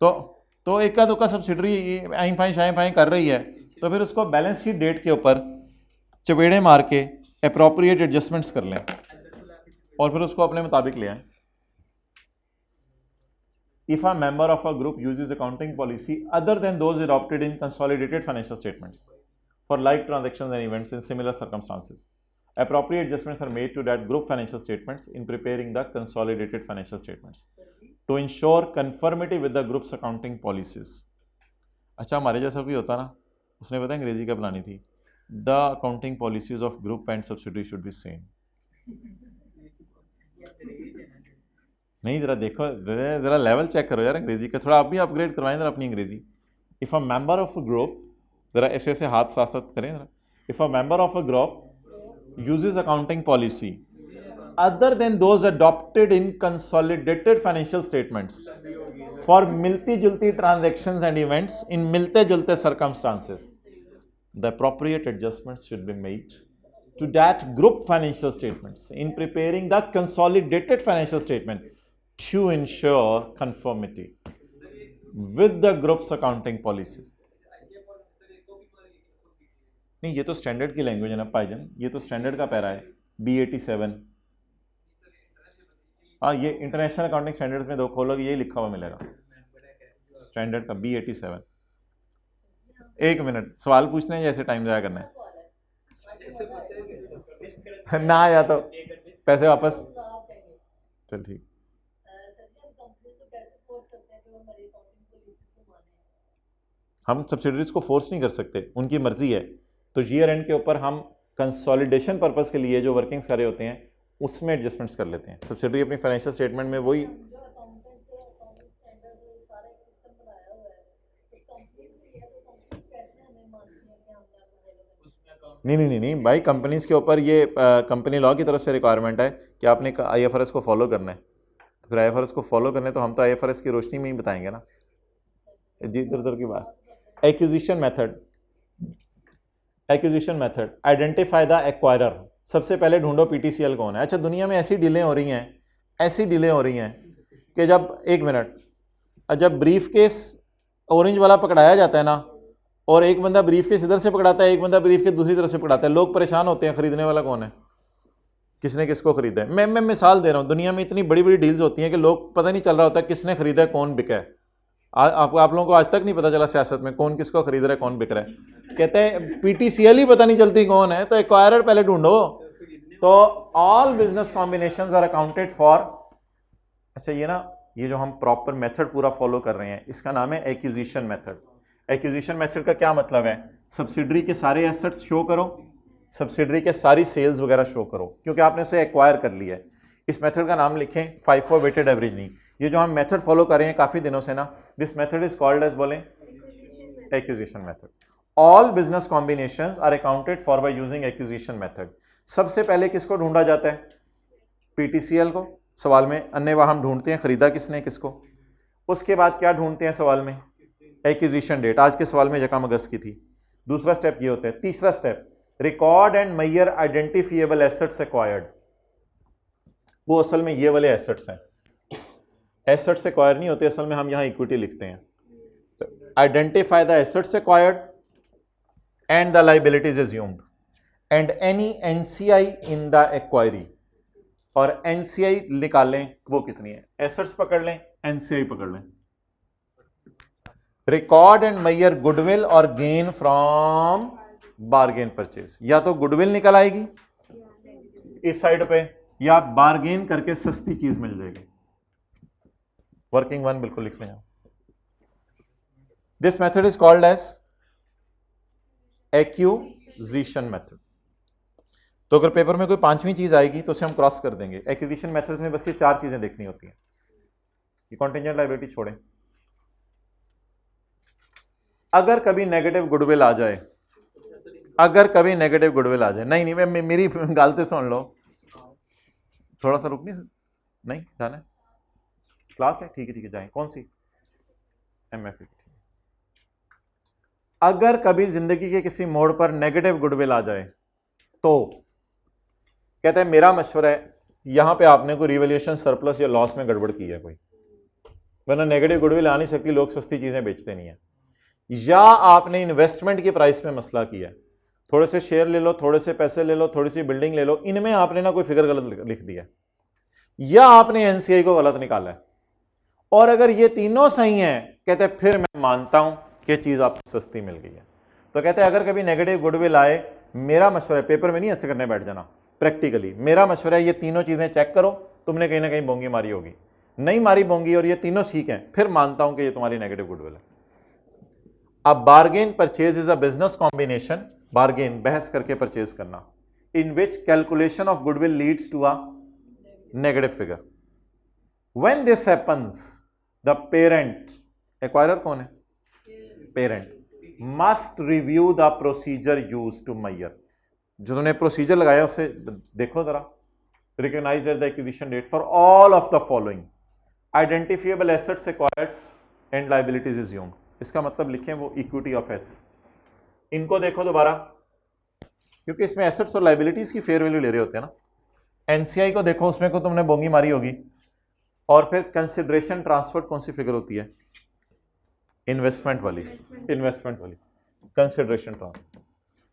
तो इक्का दुक्का सब्सिडरी आई फाई शाई फाई कर रही है, तो फिर उसको बैलेंस शीट डेट के ऊपर चपेड़े मार के अप्रोप्रिएट एडजस्टमेंट्स कर लें और फिर उसको अपने मुताबिक ले आए। If a member of a group uses accounting policy other than those adopted in consolidated financial statements for like transactions and events in similar circumstances, appropriate adjustments are made to that group financial statements in preparing the consolidated financial statements to ensure conformity with the group's accounting policies। अच्छा, हमारे जैसा भी होता ना, उसने पता अंग्रेजी क्या बनानी थी, the accounting policies of group and subsidiary should be same. नहीं, जरा देखो, जरा लेवल चेक करो यार अंग्रेजी का, थोड़ा आप भी अपग्रेड करवाएं जरा अपनी अंग्रेजी। If a member of a group, जरा ऐसे ऐसे हाथ साथ साथ करें जरा। If a member of a group uses accounting policy other than those adopted in consolidated financial statements for मिलती जुलती transactions and events in मिलते जुलते circumstances, the appropriate adjustments should be made to that group financial statements in preparing the consolidated financial statement to ensure conformity with the group's accounting policies। नहीं, ये तो स्टैंडर्ड की लैंग्वेज है ना भाईजान, ये तो स्टैंडर्ड का पैरा है B87। हाँ, ये इंटरनेशनल अकाउंटिंग स्टैंडर्ड्स में दो खोलोगे यही लिखा हुआ मिलेगा, स्टैंडर्ड का B87। 1 मिनट, सवाल पूछने हैं या ऐसे टाइम जाया करना है ना, या तो पैसे वापस, चल ठीक। हम सब्सिडरीज को फोर्स नहीं कर सकते, उनकी मर्जी है। तो ईयर एंड के ऊपर हम कंसोलिडेशन पर्पस के लिए जो वर्किंग्स कर रहे होते हैं उसमें एडजस्टमेंट्स कर लेते हैं। सब्सिडरी अपनी फाइनेंशियल स्टेटमेंट में वही, नहीं भाई, कंपनीज के ऊपर ये कंपनी लॉ की तरफ से रिक्वायरमेंट है कि आपने IFRS को फॉलो करना है। तो फिर IFRS को फॉलो करने तो हम तो IFRS की रोशनी में ही बताएंगे ना जी, इधर उधर की बात। Acquisition method, identify the acquirer. सबसे पहले ढूंढो PTCL कौन है। अच्छा, दुनिया में ऐसी डीलें हो रही हैं कि जब 1 मिनट, जब ब्रीफ केस ऑरेंज वाला पकड़ाया जाता है ना, और एक बंदा ब्रीफ केस इधर से पकड़ाता है, एक बंदा ब्रीफ केस दूसरी तरफ से पकड़ाता है, लोग परेशान होते हैं खरीदने वाला कौन है, किसने किसको खरीदा है। मैं मिसाल दे रहा हूँ, दुनिया में इतनी बड़ी बड़ी डील्स होती हैं कि लोग पता नहीं चल रहा होता किसने खरीदा है, कौन बिका है। आप लोगों को आज तक नहीं पता चला सियासत में कौन किसको खरीद रहा है कौन बिक रहा है। कहते हैं पीटीसीएल ही पता नहीं चलती कौन है, तो एक्वायरर पहले ढूंढो। तो all business combinations are accounted for. अच्छा ये जो हम प्रॉपर मेथड पूरा फॉलो कर रहे हैं इसका नाम है एक्विजिशन मेथड। एक्विजिशन मेथड का क्या मतलब है? सब्सिडरी के सारे एसेट्स शो करो, सब्सिडरी के सारी सेल्स वगैरह शो करो, क्योंकि आपने उसे एक्वायर कर लिया है। इस मेथड का नाम लिखें FIFO वेटेड एवरेज नहीं। ये जो हम मेथड फॉलो कर रहे हैं काफी दिनों से ना, this method is called as, बोलें, acquisition method. All business combinations are accounted for by using acquisition method. सबसे पहले किसको ढूंढा जाता है? पीटीसीएल को। सवाल में अन्यथा हम ढूंढते हैं खरीदा किसने किसको। उसके बाद क्या ढूंढते हैं सवाल में? Acquisition date. आज के सवाल में यकम अगस्त की थी। दूसरा स्टेप ये होता है। तीसरा step, record and measure identifiable assets acquired. वो असल में ये वाले एसेट्स हैं। एसेट्स एक्वायर नहीं होते, असल में हम यहां इक्विटी लिखते हैं। Identify the assets acquired and the liabilities assumed and any NCI in the acquiree. और एनसीआई निकालें वो कितनी है। एसेट्स पकड़ लें, एनसीआई पकड़ लें। रिकॉर्ड एंड मेजर गुडविल और गेन फ्रॉम बारगेन परचेज। या तो गुडविल निकल आएगी इस साइड पे, या बारगेन करके सस्ती चीज मिल जाएगी। वर्किंग वन बिल्कुल लिख लें। This method is called as acquisition method. तो अगर पेपर में कोई पांचवी चीज आएगी तो उसे हम क्रॉस कर देंगे। एक्विजिशन मेथड में बस ये चार चीजें देखनी होती हैं। ये कॉन्टिंजेंट लायबिलिटी छोड़ें। अगर कभी नेगेटिव गुडविल आ जाए, अगर कभी नेगेटिव गुडविल आ जाए, नहीं मैं मेरी गलती सुन लो, थोड़ा सा रुक नहीं जाना है, क्लास है, ठीक है जाएं। कौन सी? MFA। अगर कभी जिंदगी के किसी मोड़ पर नेगेटिव गुडविल आ जाए तो कहते हैं मेरा मशवरा है यहां पे आपने कोई रिवैल्यूएशन सरप्लस या लॉस में गड़बड़ की है कोई, वरना नेगेटिव गुडविल आ नहीं सकती, लोग सस्ती चीजें बेचते नहीं है। या आपने इन्वेस्टमेंट की प्राइस में मसला किया है, थोड़े से शेयर ले लो, थोड़े से पैसे ले लो, थोड़ी सी बिल्डिंग ले लो, इनमें आपने ना कोई फिगर गलत लिख दिया, या आपने एनसीआई को गलत निकाला है। और अगर ये तीनों सही हैं, कहते फिर मैं मानता हूं कि चीज आपको सस्ती मिल गई है। तो कहते हैं अगर कभी नेगेटिव गुडविल आए, मेरा मशवरा है, पेपर में नहीं ऐसे करने बैठ जाना, प्रैक्टिकली मेरा मशवरा है ये तीनों चीजें चेक करो, तुमने कहीं ना कहीं बोंगी मारी होगी, नहीं मारी बोंगी और ये तीनों ठीक हैं, फिर मानता हूं कि ये तुम्हारी नेगेटिव गुडविल है। अब bargain purchase is a business combination, bargain बहस करके परचेज करना, in which calculation of goodwill leads to a negative figure. When this happens the parent, acquirer कौन है? Parent, must review the procedure use to measure. जो तुमने प्रोसीजर लगाया उससे देखो जरा। Recognize the acquisition date for all of the following, identifiable assets acquired and liabilities assumed. इसका मतलब लिखें वो इक्विटी ऑफ एस। इनको देखो दोबारा, क्योंकि इसमें एसेट्स और लायबिलिटीज की फेयर वैल्यू ले रहे होते हैं ना। एनसीआई को देखो, उसमें को तुमने बोंगी मारी होगी। और फिर कंसिडरेशन ट्रांसफर कौन सी फिगर होती है? इन्वेस्टमेंट वाली, इन्वेस्टमेंट वाली कंसिडरेशन ट्रांसफर।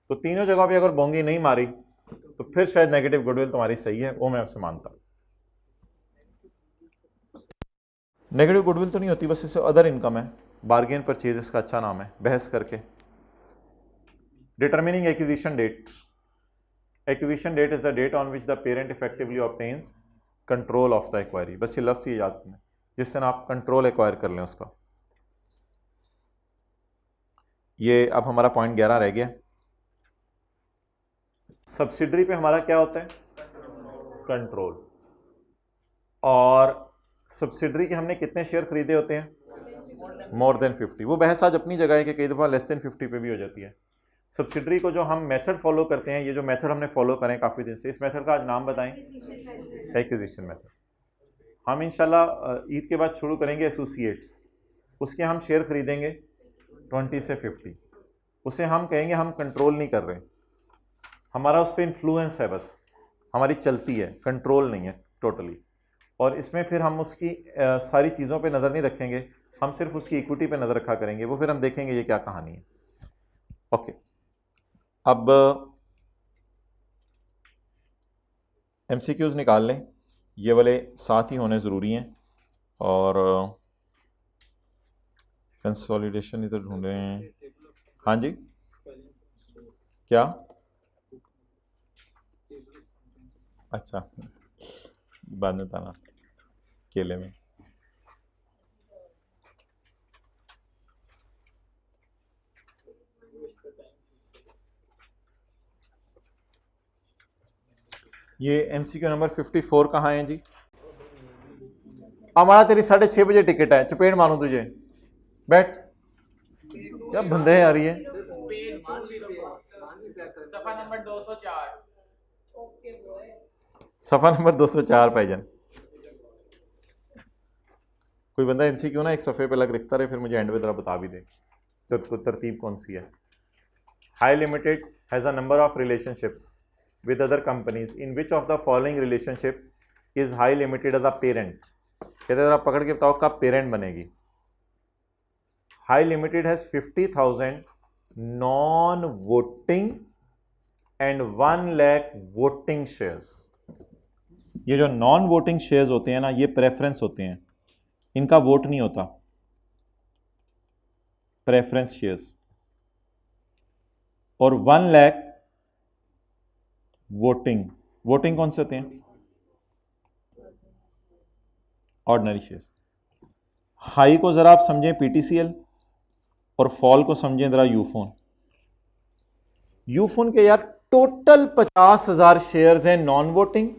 तो तीनों जगह पे अगर बोंगी नहीं मारी तो फिर शायद नेगेटिव गुडविल तुम्हारी सही है, वो मैं आपसे मानता हूं। नेगेटिव गुडविल तो नहीं होती, बस इससे अदर इनकम है। बार्गेन परचेज इसका अच्छा नाम है, बहस करके। Determining acquisition date, acquisition date is the date on which the parent effectively obtains control of the acquiree. बस ये लफ्ज ही याद करना, जिससे ना आप कंट्रोल एक्वायर कर लें उसका। ये अब हमारा पॉइंट 11 रह गया। सब्सिडरी पे हमारा क्या होता है? कंट्रोल। और सब्सिडरी के हमने कितने शेयर खरीदे होते हैं? मोर देन 50। वो बहस आज अपनी जगह है कि कई दफ़ा लेस देन 50 पे भी हो जाती है। सब्सिडरी को जो हम मेथड फॉलो करते हैं, ये जो मेथड हमने फॉलो करें काफ़ी दिन से, इस मेथड का आज नाम बताएं। Acquisition method. हम इंशाल्लाह ईद के बाद शुरू करेंगे एसोसिएट्स। उसके हम शेयर खरीदेंगे 20 से 50। उसे हम कहेंगे हम कंट्रोल नहीं कर रहे, हमारा उस पर इन्फ्लुएंस है, बस हमारी चलती है, कंट्रोल नहीं है टोटली। और इसमें फिर हम उसकी सारी चीज़ों पे नज़र नहीं रखेंगे, हम सिर्फ उसकी इक्विटी पे नज़र रखा करेंगे। वो फिर हम देखेंगे ये क्या कहानी है। ओके, अब MCQs निकाल लें, ये वाले साथ ही होने ज़रूरी हैं। और कंसोलिडेशन इधर ढूंढे हैं। हाँ जी, क्या? अच्छा, बाद में बताना केले में। ये एमसीक्यू नंबर 54 कहाँ है जी? हमारा तेरी 6:30 बजे टिकट है, चपेट मारूं तुझे, बैठ। क्या बंदे आ रही है? सफा नंबर 204। सफा नंबर 204 भाईजान। कोई बंदा एमसीक्यू ना एक सफ़े पे लग लिखता रहे, फिर मुझे एंड में जरा बता भी दे तरतीब कौन सी है। High limited has a number of relationships with other companies in which of the following relationship is High Limited as a parent? कहते हैं आप पकड़ के बताओ कब पेरेंट बनेगी। High Limited has 50,000 non voting and 1 lakh voting shares. ये जो नॉन वोटिंग शेयर्स होते हैं ना, ये प्रेफरेंस होते हैं, इनका वोट नहीं होता, प्रेफरेंस शेयर्स। और 1 लाख वोटिंग, वोटिंग कौन से होते हैं? Ordinary shares. हाई को जरा आप समझें पीटीसीएल और फॉल को समझें जरा यूफोन। यूफोन के यार टोटल 50,000 शेयर्स हैं नॉन वोटिंग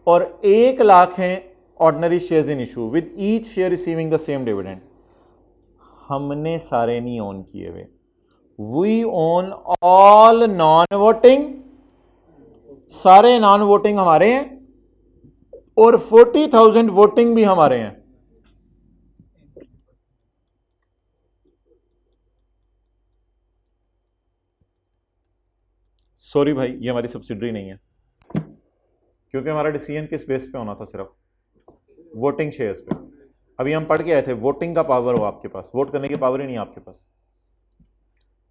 और 1 लाख हैं ordinary shares in issue with each share receiving the same dividend. हमने सारे नहीं ऑन किए हुए, we own all non voting, सारे नॉन वोटिंग हमारे हैं और 40,000 वोटिंग भी हमारे हैं। सॉरी भाई, ये हमारी सब्सिडरी नहीं है, क्योंकि हमारा डिसीजन किस बेस पे होना था? सिर्फ वोटिंग शेयर्स पे। अभी हम पढ़ के आए थे, वोटिंग का पावर हो आपके पास, वोट करने की पावर ही नहीं है आपके पास।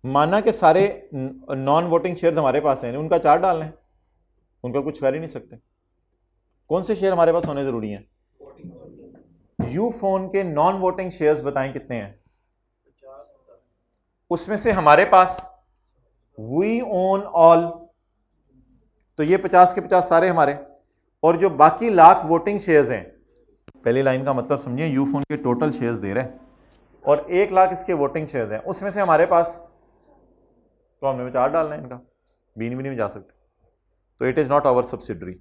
माना कि सारे नॉन वोटिंग शेयर्स हमारे पास हैं, उनका चार्ट डालना है, उनका कुछ कर ही नहीं सकते। कौन से शेयर हमारे पास होने जरूरी हैं? यू फोन के नॉन वोटिंग शेयर्स बताएं कितने हैं? उसमें से हमारे पास वी ओन ऑल, तो ये 50 के 50 सारे हमारे, और जो बाकी लाख वोटिंग शेयर्स हैं, पहली लाइन का मतलब समझिए, यू फोन के टोटल शेयर्स दे रहे हैं और 1 लाख इसके वोटिंग शेयर्स हैं, उसमें से हमारे पास, तो हमने चार्ट डालना है इनका, बीन भी नहीं जा सकते, तो it is not our subsidiary.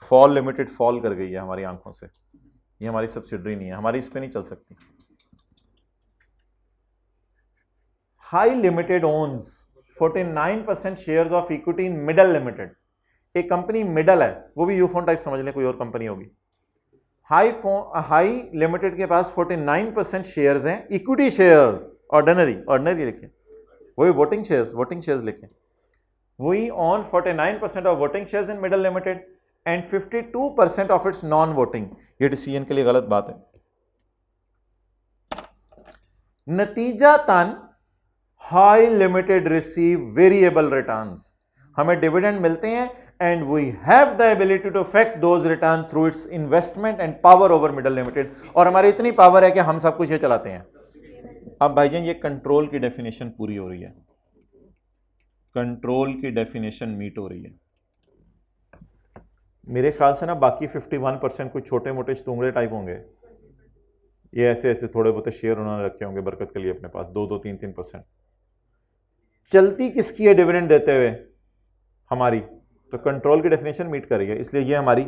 Fall limited fall कर गई है हमारी आंखों से, ये हमारी सब्सिडरी नहीं है, हमारी इस पे नहीं चल सकती। High limited owns 49% shares of equity in middle limited. एक कंपनी मिडल है, वो भी यूफोन टाइप समझ लें, कोई और कंपनी होगी। हाई लिमिटेड के पास 49% शेयर्स हैं, इक्विटी शेयर्स, ऑर्डिनरी लिखें, वही वोटिंग शेयर्स लिखें। We own 49% of voting shares in middle limited and 52% of its non voting. ये डिसीजन के लिए गलत बात है। नतीजातन High limited receive variable returns, हमें डिविडेंड मिलते हैं and we have the ability to affect those return through its investment and power over Middle limited, और हमारी इतनी पावर है कि हम सब कुछ ये चलाते हैं। अब भाईजान ये कंट्रोल की डेफिनेशन पूरी हो रही है, कंट्रोल की डेफिनेशन मीट हो रही है मेरे ख्याल से ना। बाकी 51% कुछ छोटे मोटे चतुंगड़े टाइप होंगे, ये ऐसे ऐसे थोड़े बहुत शेयर उन्होंने रखे होंगे बरकत के लिए अपने पास, 2-3%। चलती किसकी है डिविडेंड देते हुए? हमारी, तो कंट्रोल की डेफिनेशन मीट कर रही है, इसलिए ये हमारी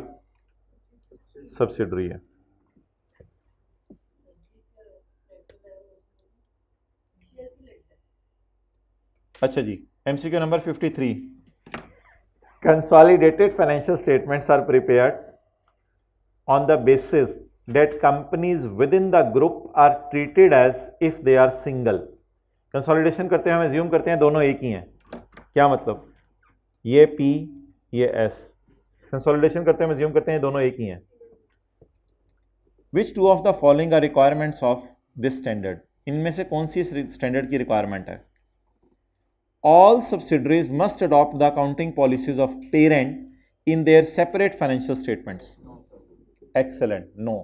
सब्सिडरी है। अच्छा जी, MCQ number 53। Consolidated financial statements are prepared on the basis that companies within the group are treated as if they are single. Consolidation करते हैं हम एज्यूम करते हैं दोनों एक ही हैं। क्या मतलब? ये P ये S, कंसोलिडेशन करते हैं हम एज्यूम करते हैं दोनों एक ही हैं। Which two of the following are requirements of this standard? इनमें से कौन सी स्टैंडर्ड की रिक्वायरमेंट है? All subsidiaries must adopt the accounting policies of parent in their separate financial statements. Excellent. No.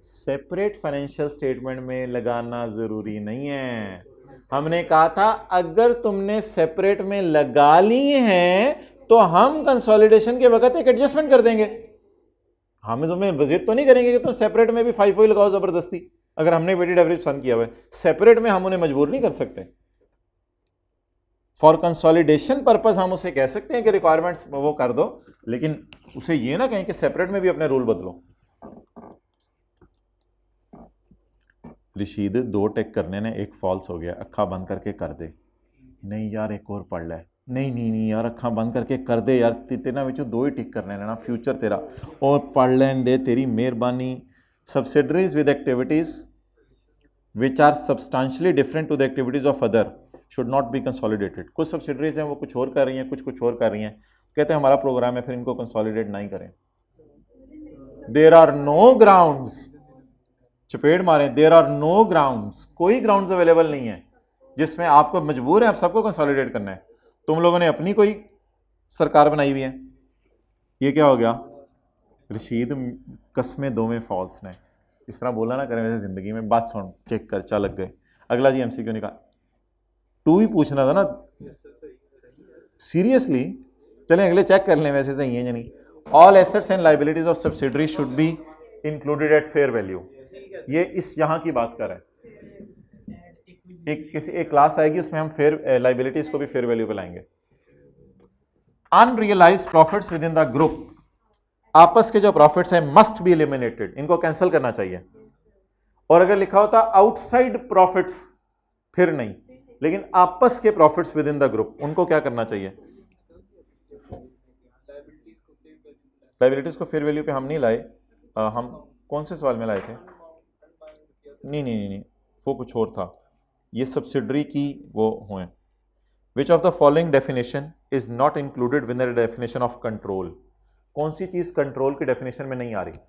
Separate financial statement में लगाना जरूरी नहीं है। हमने कहा था अगर तुमने सेपरेट में लगा ली हैं तो हम कंसोलिडेशन के वक्त एक एडजस्टमेंट कर देंगे। हमें तुम्हें विजिट तो नहीं करेंगे कि तुम सेपरेट में भी फाइफो ही लगाओ जबरदस्ती। अगर हमने वेटेड एवरेज पसंद किया हुआ है, सेपरेट में हम उन्हें मजबूर नहीं कर सकते। फॉर कंसोलिडेशन पर्पस हम उसे कह सकते हैं कि रिक्वायरमेंट्स वो कर दो, लेकिन उसे ये ना कहें कि सेपरेट में भी अपने रूल बदलो। रशीद 2 टिक करने ने एक फॉल्स हो गया, अखा बंद करके कर दे। नहीं यार एक और पढ़ ले। नहीं नहीं नहीं यार अखा बंद करके कर दे यार, तेना विचों 2 ही टिक करने ना, फ्यूचर तेरा और पढ़ लें दे, तेरी मेहरबानी। Subsidiaries with activities which are substantially different to the activities of other should not be consolidated. कुछ सब्सिडरीज हैं वो कुछ और कर रही हैं, कुछ और कर रही हैं, कहते हैं हमारा प्रोग्राम है फिर इनको कंसोलिडेट नहीं करें। देर आर नो ग्राउंड्स, चपेट मारें, देर आर नो ग्राउंड्स, कोई ग्राउंड्स अवेलेबल नहीं है जिसमें आपको मजबूर है आप सबको कंसोलिडेट करना है। तुम लोगों ने अपनी कोई सरकार बनाई हुई है। ये क्या हो गया रशीद, कस्में 2 में फॉल्स ने, इस तरह बोला ना करें वैसे जिंदगी में। बात सुन, चेक कर, चल लग गए। अगला जी एमसीक्यू निकाल, 2 ही पूछना था ना सीरियसली। चलें अगले चेक कर लें वैसे सही है या नहीं। All assets and liabilities of subsidiary should be included at fair value. ये इस यहां की बात कर रहे हैं। एक क्लास आएगी उसमें हम फेयर लाइबिलिटीज को भी फेयर वैल्यू पे लाएंगे। Unrealised profits with in the group, आपस के जो प्रॉफिट्स हैं मस्ट बी एलिमिनेटेड, इनको कैंसिल करना चाहिए। और अगर लिखा होता आउटसाइड प्रॉफिट्स फिर नहीं, लेकिन आपस के profits with in the group उनको क्या करना चाहिए। लाइबिलिटीज को फेयर वैल्यू पे हम नहीं लाए। हम कौन से सवाल में लाए थे? नहीं, वो कुछ और था। ये सब्सिडरी की वो हुए। Which of the following definition is not included with the definition of control. कौन सी चीज कंट्रोल की डेफिनेशन में नहीं आ रही?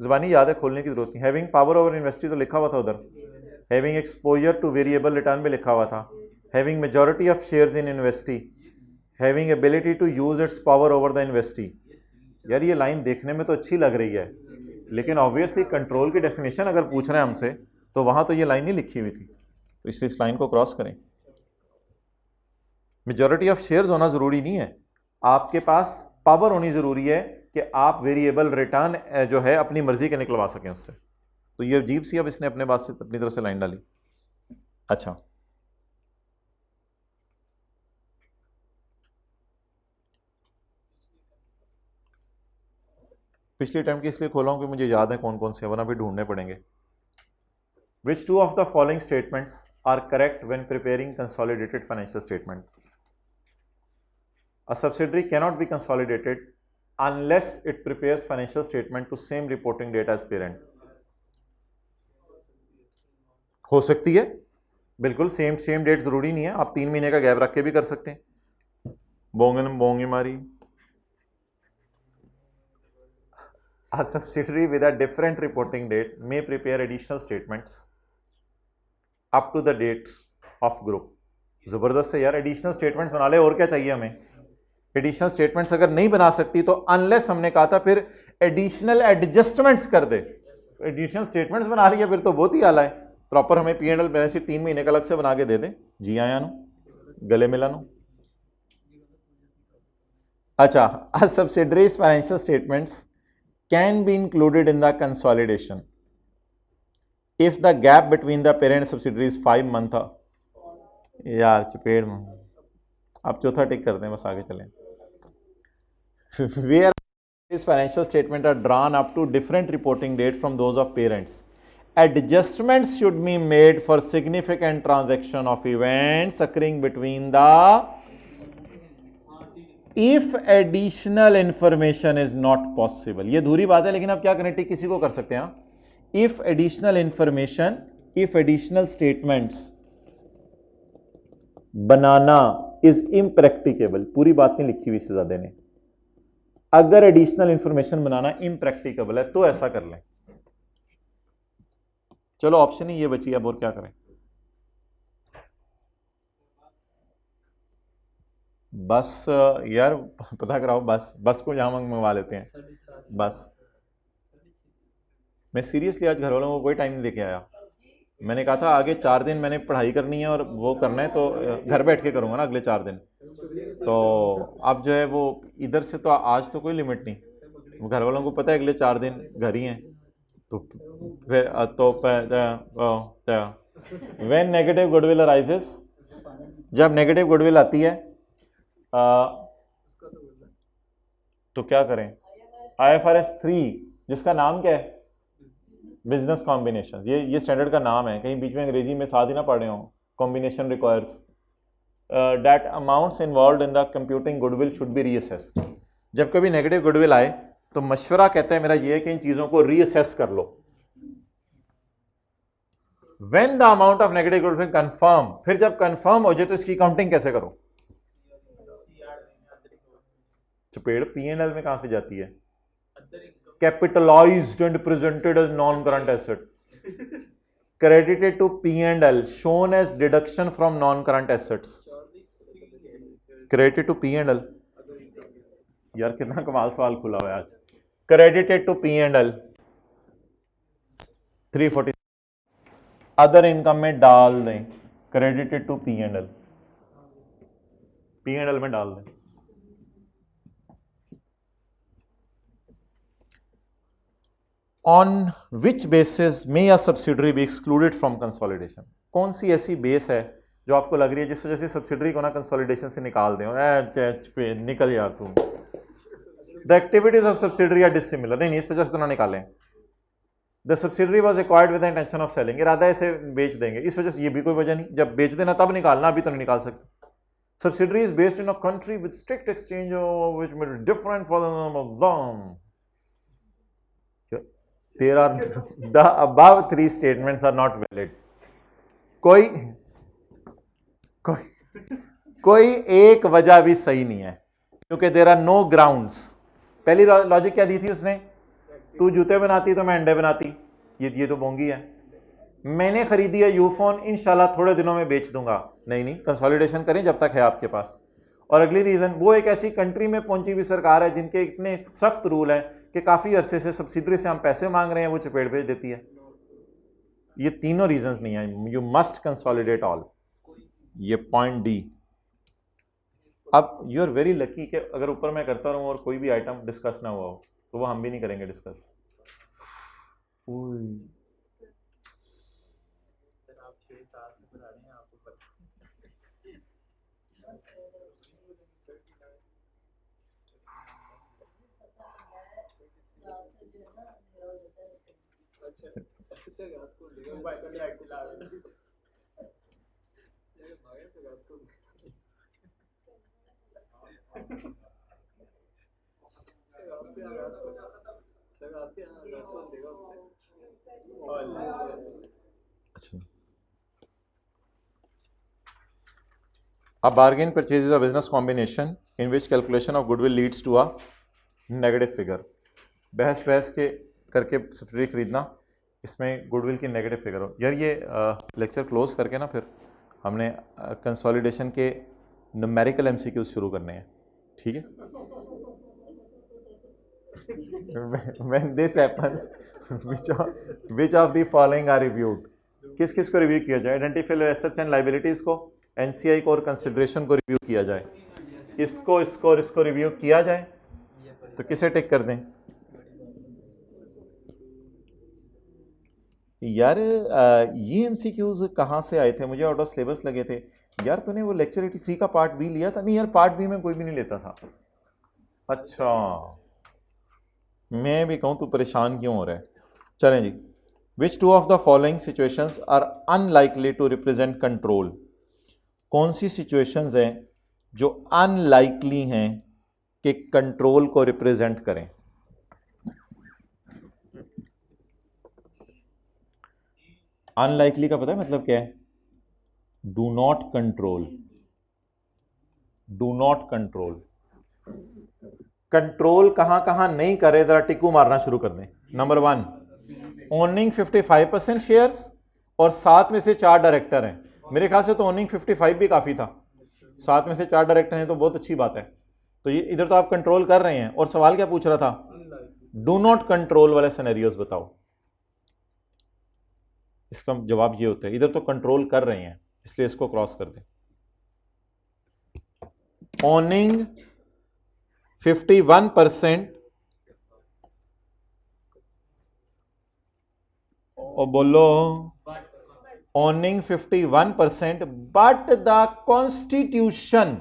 जुबानी याद है, खोलने की जरूरत नहीं। हैविंग पावर ओवर इन्वेस्टी तो लिखा हुआ था उधर। Having exposure to variable return में लिखा हुआ था। Having majority of shares in investee, having ability to use its power over the investee. यार ये लाइन देखने में तो अच्छी लग रही है, लेकिन ऑब्वियसली कंट्रोल की डेफिनेशन अगर पूछ रहे हैं हमसे तो वहां तो ये लाइन नहीं लिखी हुई थी, तो इसलिए इस लाइन को क्रॉस करें। मेजॉरिटी ऑफ शेयर्स होना जरूरी नहीं है, आपके पास पावर होनी जरूरी है कि आप वेरिएबल रिटर्न जो है अपनी मर्जी के निकलवा सकें उससे। तो ये अजीब सी अब इसने अपने पास से अपनी तरफ से लाइन डाली। अच्छा, पिछली टाइम की इसलिए खोला हूं कि मुझे याद है कौन कौन से, वरना भी ढूंढने पड़ेंगे। Which two of the following statements are correct when preparing consolidated financial statement? A subsidiary cannot be consolidated unless it prepares financial statement to same reporting date as parent. हो सकती है बिल्कुल, सेम डेट जरूरी नहीं है, आप 3 महीने का गैप रख के भी कर सकते हैं। बोंगी मारी। A subsidiary with a different reporting date may prepare additional statements up to the dates of group. जबरदस्त है यार, एडिशनल स्टेटमेंट्स बना ले, और क्या चाहिए हमें। एडिशनल स्टेटमेंट्स अगर नहीं बना सकती तो अनलेस हमने कहा था फिर एडिशनल एडजस्टमेंट्स कर दे। एडिशनल स्टेटमेंट्स बना रही है फिर तो बहुत ही आला है। प्रॉपर हमें P&L बैलेंस शीट 3 महीने का अलग से बना के दे दे। जी आया नो, गले मिला नो। अच्छा, a subsidiary's financial statements can be included in the consolidation if the gap between the parent and subsidiary is 5 months। यार चपेड़ में आप चौथा टिक कर दें, बस आगे चलें। Where these financial statements are drawn up to different reporting date from those of parents, adjustments should be made for significant transaction of events occurring between the, if additional information is not possible। ये अधूरी बात है, लेकिन आप क्या करें, टिक किसी को कर सकते हैं ना। if additional information, if additional statements banana is impracticable, पूरी बात नहीं लिखी हुई शहजादे ने, अगर एडिशनल इंफॉर्मेशन बनाना इम्प्रैक्टिकेबल है तो ऐसा कर लें। चलो ऑप्शन ही ये बची, अब और क्या करें। बस यार पता कराओ, बस को जहां मंगवा लेते हैं। बस मैं सीरियसली आज घर वालों को कोई टाइम नहीं लेके आया। मैंने कहा था आगे 4 दिन मैंने पढ़ाई करनी है और वो करना है, तो घर बैठ के करूँगा ना अगले 4 दिन। तो अब जो है वो इधर से तो आज तो कोई लिमिट नहीं, घर वालों को पता है अगले 4 दिन घर ही हैं। तो फिर व्हेन नेगेटिव गुडविल अराइजेस, जब नेगेटिव गुडविल आती है तो क्या करें? IFRS 3 जिसका नाम क्या है? Business combination. ये स्टैंडर्ड का नाम है, कहीं बीच में अंग्रेजी में साथ ही ना पढ़े हों। Combination requires that amounts involve in the computing goodwill should be reassessed. जब कभी नेगेटिव गुडविल आए तो मशवरा कहता है मेरा ये है कि इन चीजों को रीअसेस कर लो। When the amount of negative goodwill confirm, फिर जब कंफर्म हो जाए तो इसकी काउंटिंग कैसे करो? चपेड़ P&L में कहां से जाती है? Capitalized and presented as non-current asset, credited to P&L, shown as deduction from non-current assets, credited to P&L। यार कितना कमाल सवाल खुला हुआ है आज। credited to P&L 340 other income में डाल दें, credited to P&L, P&L में डाल दें। On which basis may a subsidiary be excluded from consolidation? कौन सी ऐसी बेस है जो आपको लग रही है जिस वजह से सब्सिडरी को ना कंसोलिडेशन से निकाल दें? निकल यार तू। The activities of subsidiary are dissimilar. नहीं, इस वजह से तो ना निकालें। The subsidiary was acquired with the intention of selling, इरादा इसे बेच देंगे, इस वजह से ये भी कोई वजह नहीं। जब बेच देना तब निकालना, अभी तो नहीं निकाल सकते। Subsidiary is based in a country with strict exchange which may be different for them. There are the above 3 statements are not valid. कोई एक वजह भी सही नहीं है, क्योंकि देयर आर नो ग्राउंड्स। पहली लॉजिक क्या दी थी उसने? तू जूते बनाती तो मैं अंडे बनाती। ये तो बोंगी है। मैंने खरीदी है यूफोन, इंशाल्लाह थोड़े दिनों में बेच दूंगा। नहीं, कंसोलिडेशन करें जब तक है आपके पास। और अगली रीजन, वो एक ऐसी कंट्री में पहुंची हुई सरकार है जिनके इतने सख्त रूल हैं कि काफी अरसे से सब्सिडरी से हम पैसे मांग रहे हैं, वो चपेट भेज देती है। ये तीनों रीजंस नहीं है। You must consolidate all. ये पॉइंट डी। अब यू आर वेरी लकी कि अगर ऊपर मैं करता रहूं और कोई भी आइटम डिस्कस ना हुआ हो तो वो हम भी नहीं करेंगे डिस्कस। अच्छा, A bargain purchase is a business combination in which calculation of goodwill leads to a negative figure. बहस के करके सब्सिडरी खरीदना, इसमें गुडविल की नेगेटिव फिगर हो। यार ये लेक्चर क्लोज करके ना फिर हमने कंसोलिडेशन के न्यूमेरिकल MCQs शुरू करने हैं, ठीक है? When this happens, which of the following are reviewed? किस को रिव्यू किया जाए? आइडेंटिफाई एसेट्स एंड लाइबिलिटीज को, NCI को और कंसिडरेशन को रिव्यू किया जाए। इसको रिव्यू किया जाए तो किसे टिक कर दें? यार ये MCQs कहाँ से आए थे? मुझे आउट ऑफ सिलेबस लगे थे। यार तूने वो लेक्चर 83 का पार्ट बी लिया था? नहीं यार, पार्ट बी में कोई भी नहीं लेता था। अच्छा, मैं भी कहूँ तू परेशान क्यों हो रहा है? चलें जी। Which two of the following situations are unlikely to represent control? कौन सी सिचुएशंस हैं जो अनलाइकली हैं कि कंट्रोल को रिप्रेजेंट करें? अनलाइकली का पता है मतलब क्या है? Do not control. Do not control. Control कहां कहां नहीं करे, जरा टिक्कू मारना शुरू कर दें। नंबर 1, ओनिंग 55% शेयर्स और 7 में से 4 डायरेक्टर हैं। मेरे ख्याल से तो ओनिंग 55 भी काफी था। 7 में से 4 डायरेक्टर हैं तो बहुत अच्छी बात है। तो ये इधर तो आप कंट्रोल कर रहे हैं। और सवाल क्या पूछ रहा था? डू नॉट कंट्रोल वाले सिनेरियोस बताओ। इसका जवाब ये होता है, इधर तो कंट्रोल कर रहे हैं इसलिए इसको क्रॉस कर दें। ओनिंग 51% और बोलो ओनिंग 51%, बट द कॉन्स्टिट्यूशन,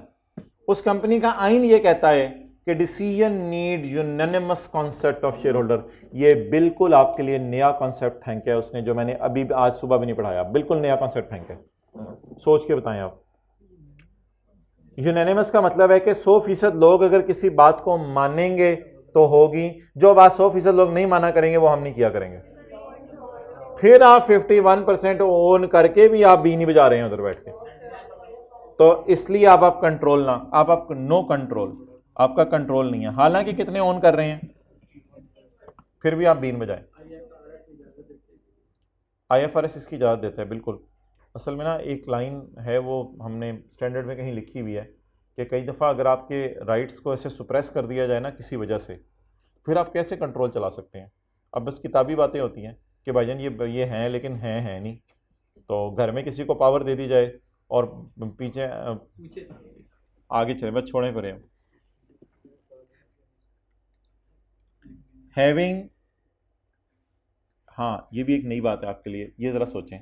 उस कंपनी का आइन ये कहता है कि decision need unanimous concept of share holder. ये बिल्कुल आपके लिए नया कॉन्सेप्ट फेंका है उसने, जो मैंने अभी आज सुबह भी नहीं पढ़ाया, बिल्कुल नया कॉन्सेप्ट फेंका है। सोच के बताएं आप। यूनानिमस का मतलब है कि 100% लोग अगर किसी बात को मानेंगे तो होगी, जो बात 100% लोग नहीं माना करेंगे वो हम नहीं किया करेंगे। फिर आप 51% ओन करके भी आप बी नहीं बजा रहे हैं उधर बैठ के, तो इसलिए आप कंट्रोल ना, आप नो कंट्रोल, आपका कंट्रोल नहीं है। हालांकि कितने ओन कर रहे हैं फिर भी आप बीन बजाएं। IFRS इसकी इजाज़त देता है बिल्कुल। असल में ना एक लाइन है, वो हमने स्टैंडर्ड में कहीं लिखी हुई है कि कई दफ़ा अगर आपके राइट्स को ऐसे सुप्रेस कर दिया जाए ना किसी वजह से, फिर आप कैसे कंट्रोल चला सकते हैं। अब बस किताबी बातें होती हैं कि भाईजान ये हैं लेकिन है नहीं, तो घर में किसी को पावर दे दी जाए और पीछे आगे चले, बस छोड़े पड़े। हैविंग, हाँ ये भी एक नई बात है आपके लिए, ये ज़रा सोचें।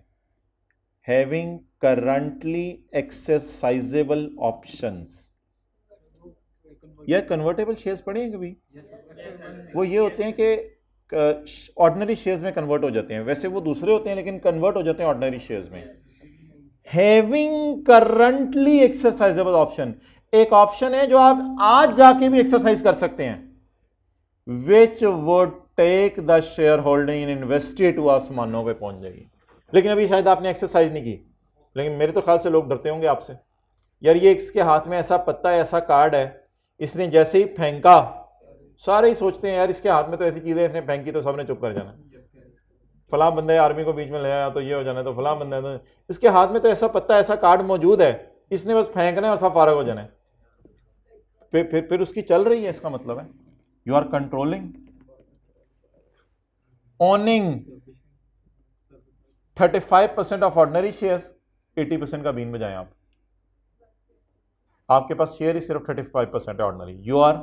हैविंग करंटली एक्सरसाइजेबल ऑप्शंस, या कन्वर्टेबल शेयर्स पढ़े हैं कभी? वो ये होते हैं कि ऑर्डिनरी शेयर्स में कन्वर्ट हो जाते हैं, वैसे वो दूसरे होते हैं लेकिन कन्वर्ट हो जाते हैं ऑर्डिनरी शेयर्स में। हैविंग करंटली एक्सरसाइजेबल ऑप्शन, एक ऑप्शन है जो आप आज जाके भी एक्सरसाइज कर सकते हैं, which would take the share holding in invested to, आसमानों पे पहुंच जाएगी। लेकिन अभी शायद आपने एक्सरसाइज नहीं की, लेकिन मेरे तो ख्याल से लोग डरते होंगे आपसे, यार ये इसके हाथ में ऐसा पत्ता है, ऐसा कार्ड है, इसने जैसे ही फेंका सारे ही सोचते हैं यार इसके हाथ में तो ऐसी चीज़ है, इसने फेंकी तो सबने चुप कर जाना। फलां बंदा है आर्मी को बीच में ले आया तो ये हो जाना है, तो फलां बंदा है तो इसके हाथ में तो ऐसा पत्ता, ऐसा कार्ड मौजूद है, इसने बस फेंकना है और सब फारग हो जाना है। फिर उसकी चल रही है, इसका मतलब है you are controlling. Owning 35% of ordinary shares, 80% का बीन बजाएं आप। आपके पास शेयर ही सिर्फ 35% है ordinary, you are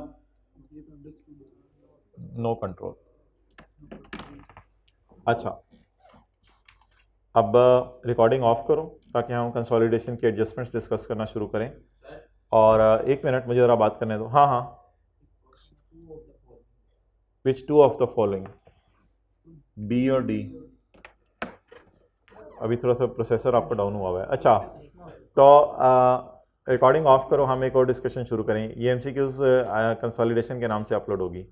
no control. अच्छा, अब रिकॉर्डिंग ऑफ करो ताकि हम कंसोलिडेशन के एडजस्टमेंट्स डिस्कस करना शुरू करें। और 1 मिनट मुझे ज़रा बात करने दो। हाँ, which two of the following, B और डी? अभी थोड़ा सा प्रोसेसर आपका डाउन हुआ हुआ है। अच्छा, तो रिकॉर्डिंग ऑफ करो, हम एक और डिस्कशन शुरू करें। ये MCQs कंसोलिडेशन के नाम से अपलोड होगी।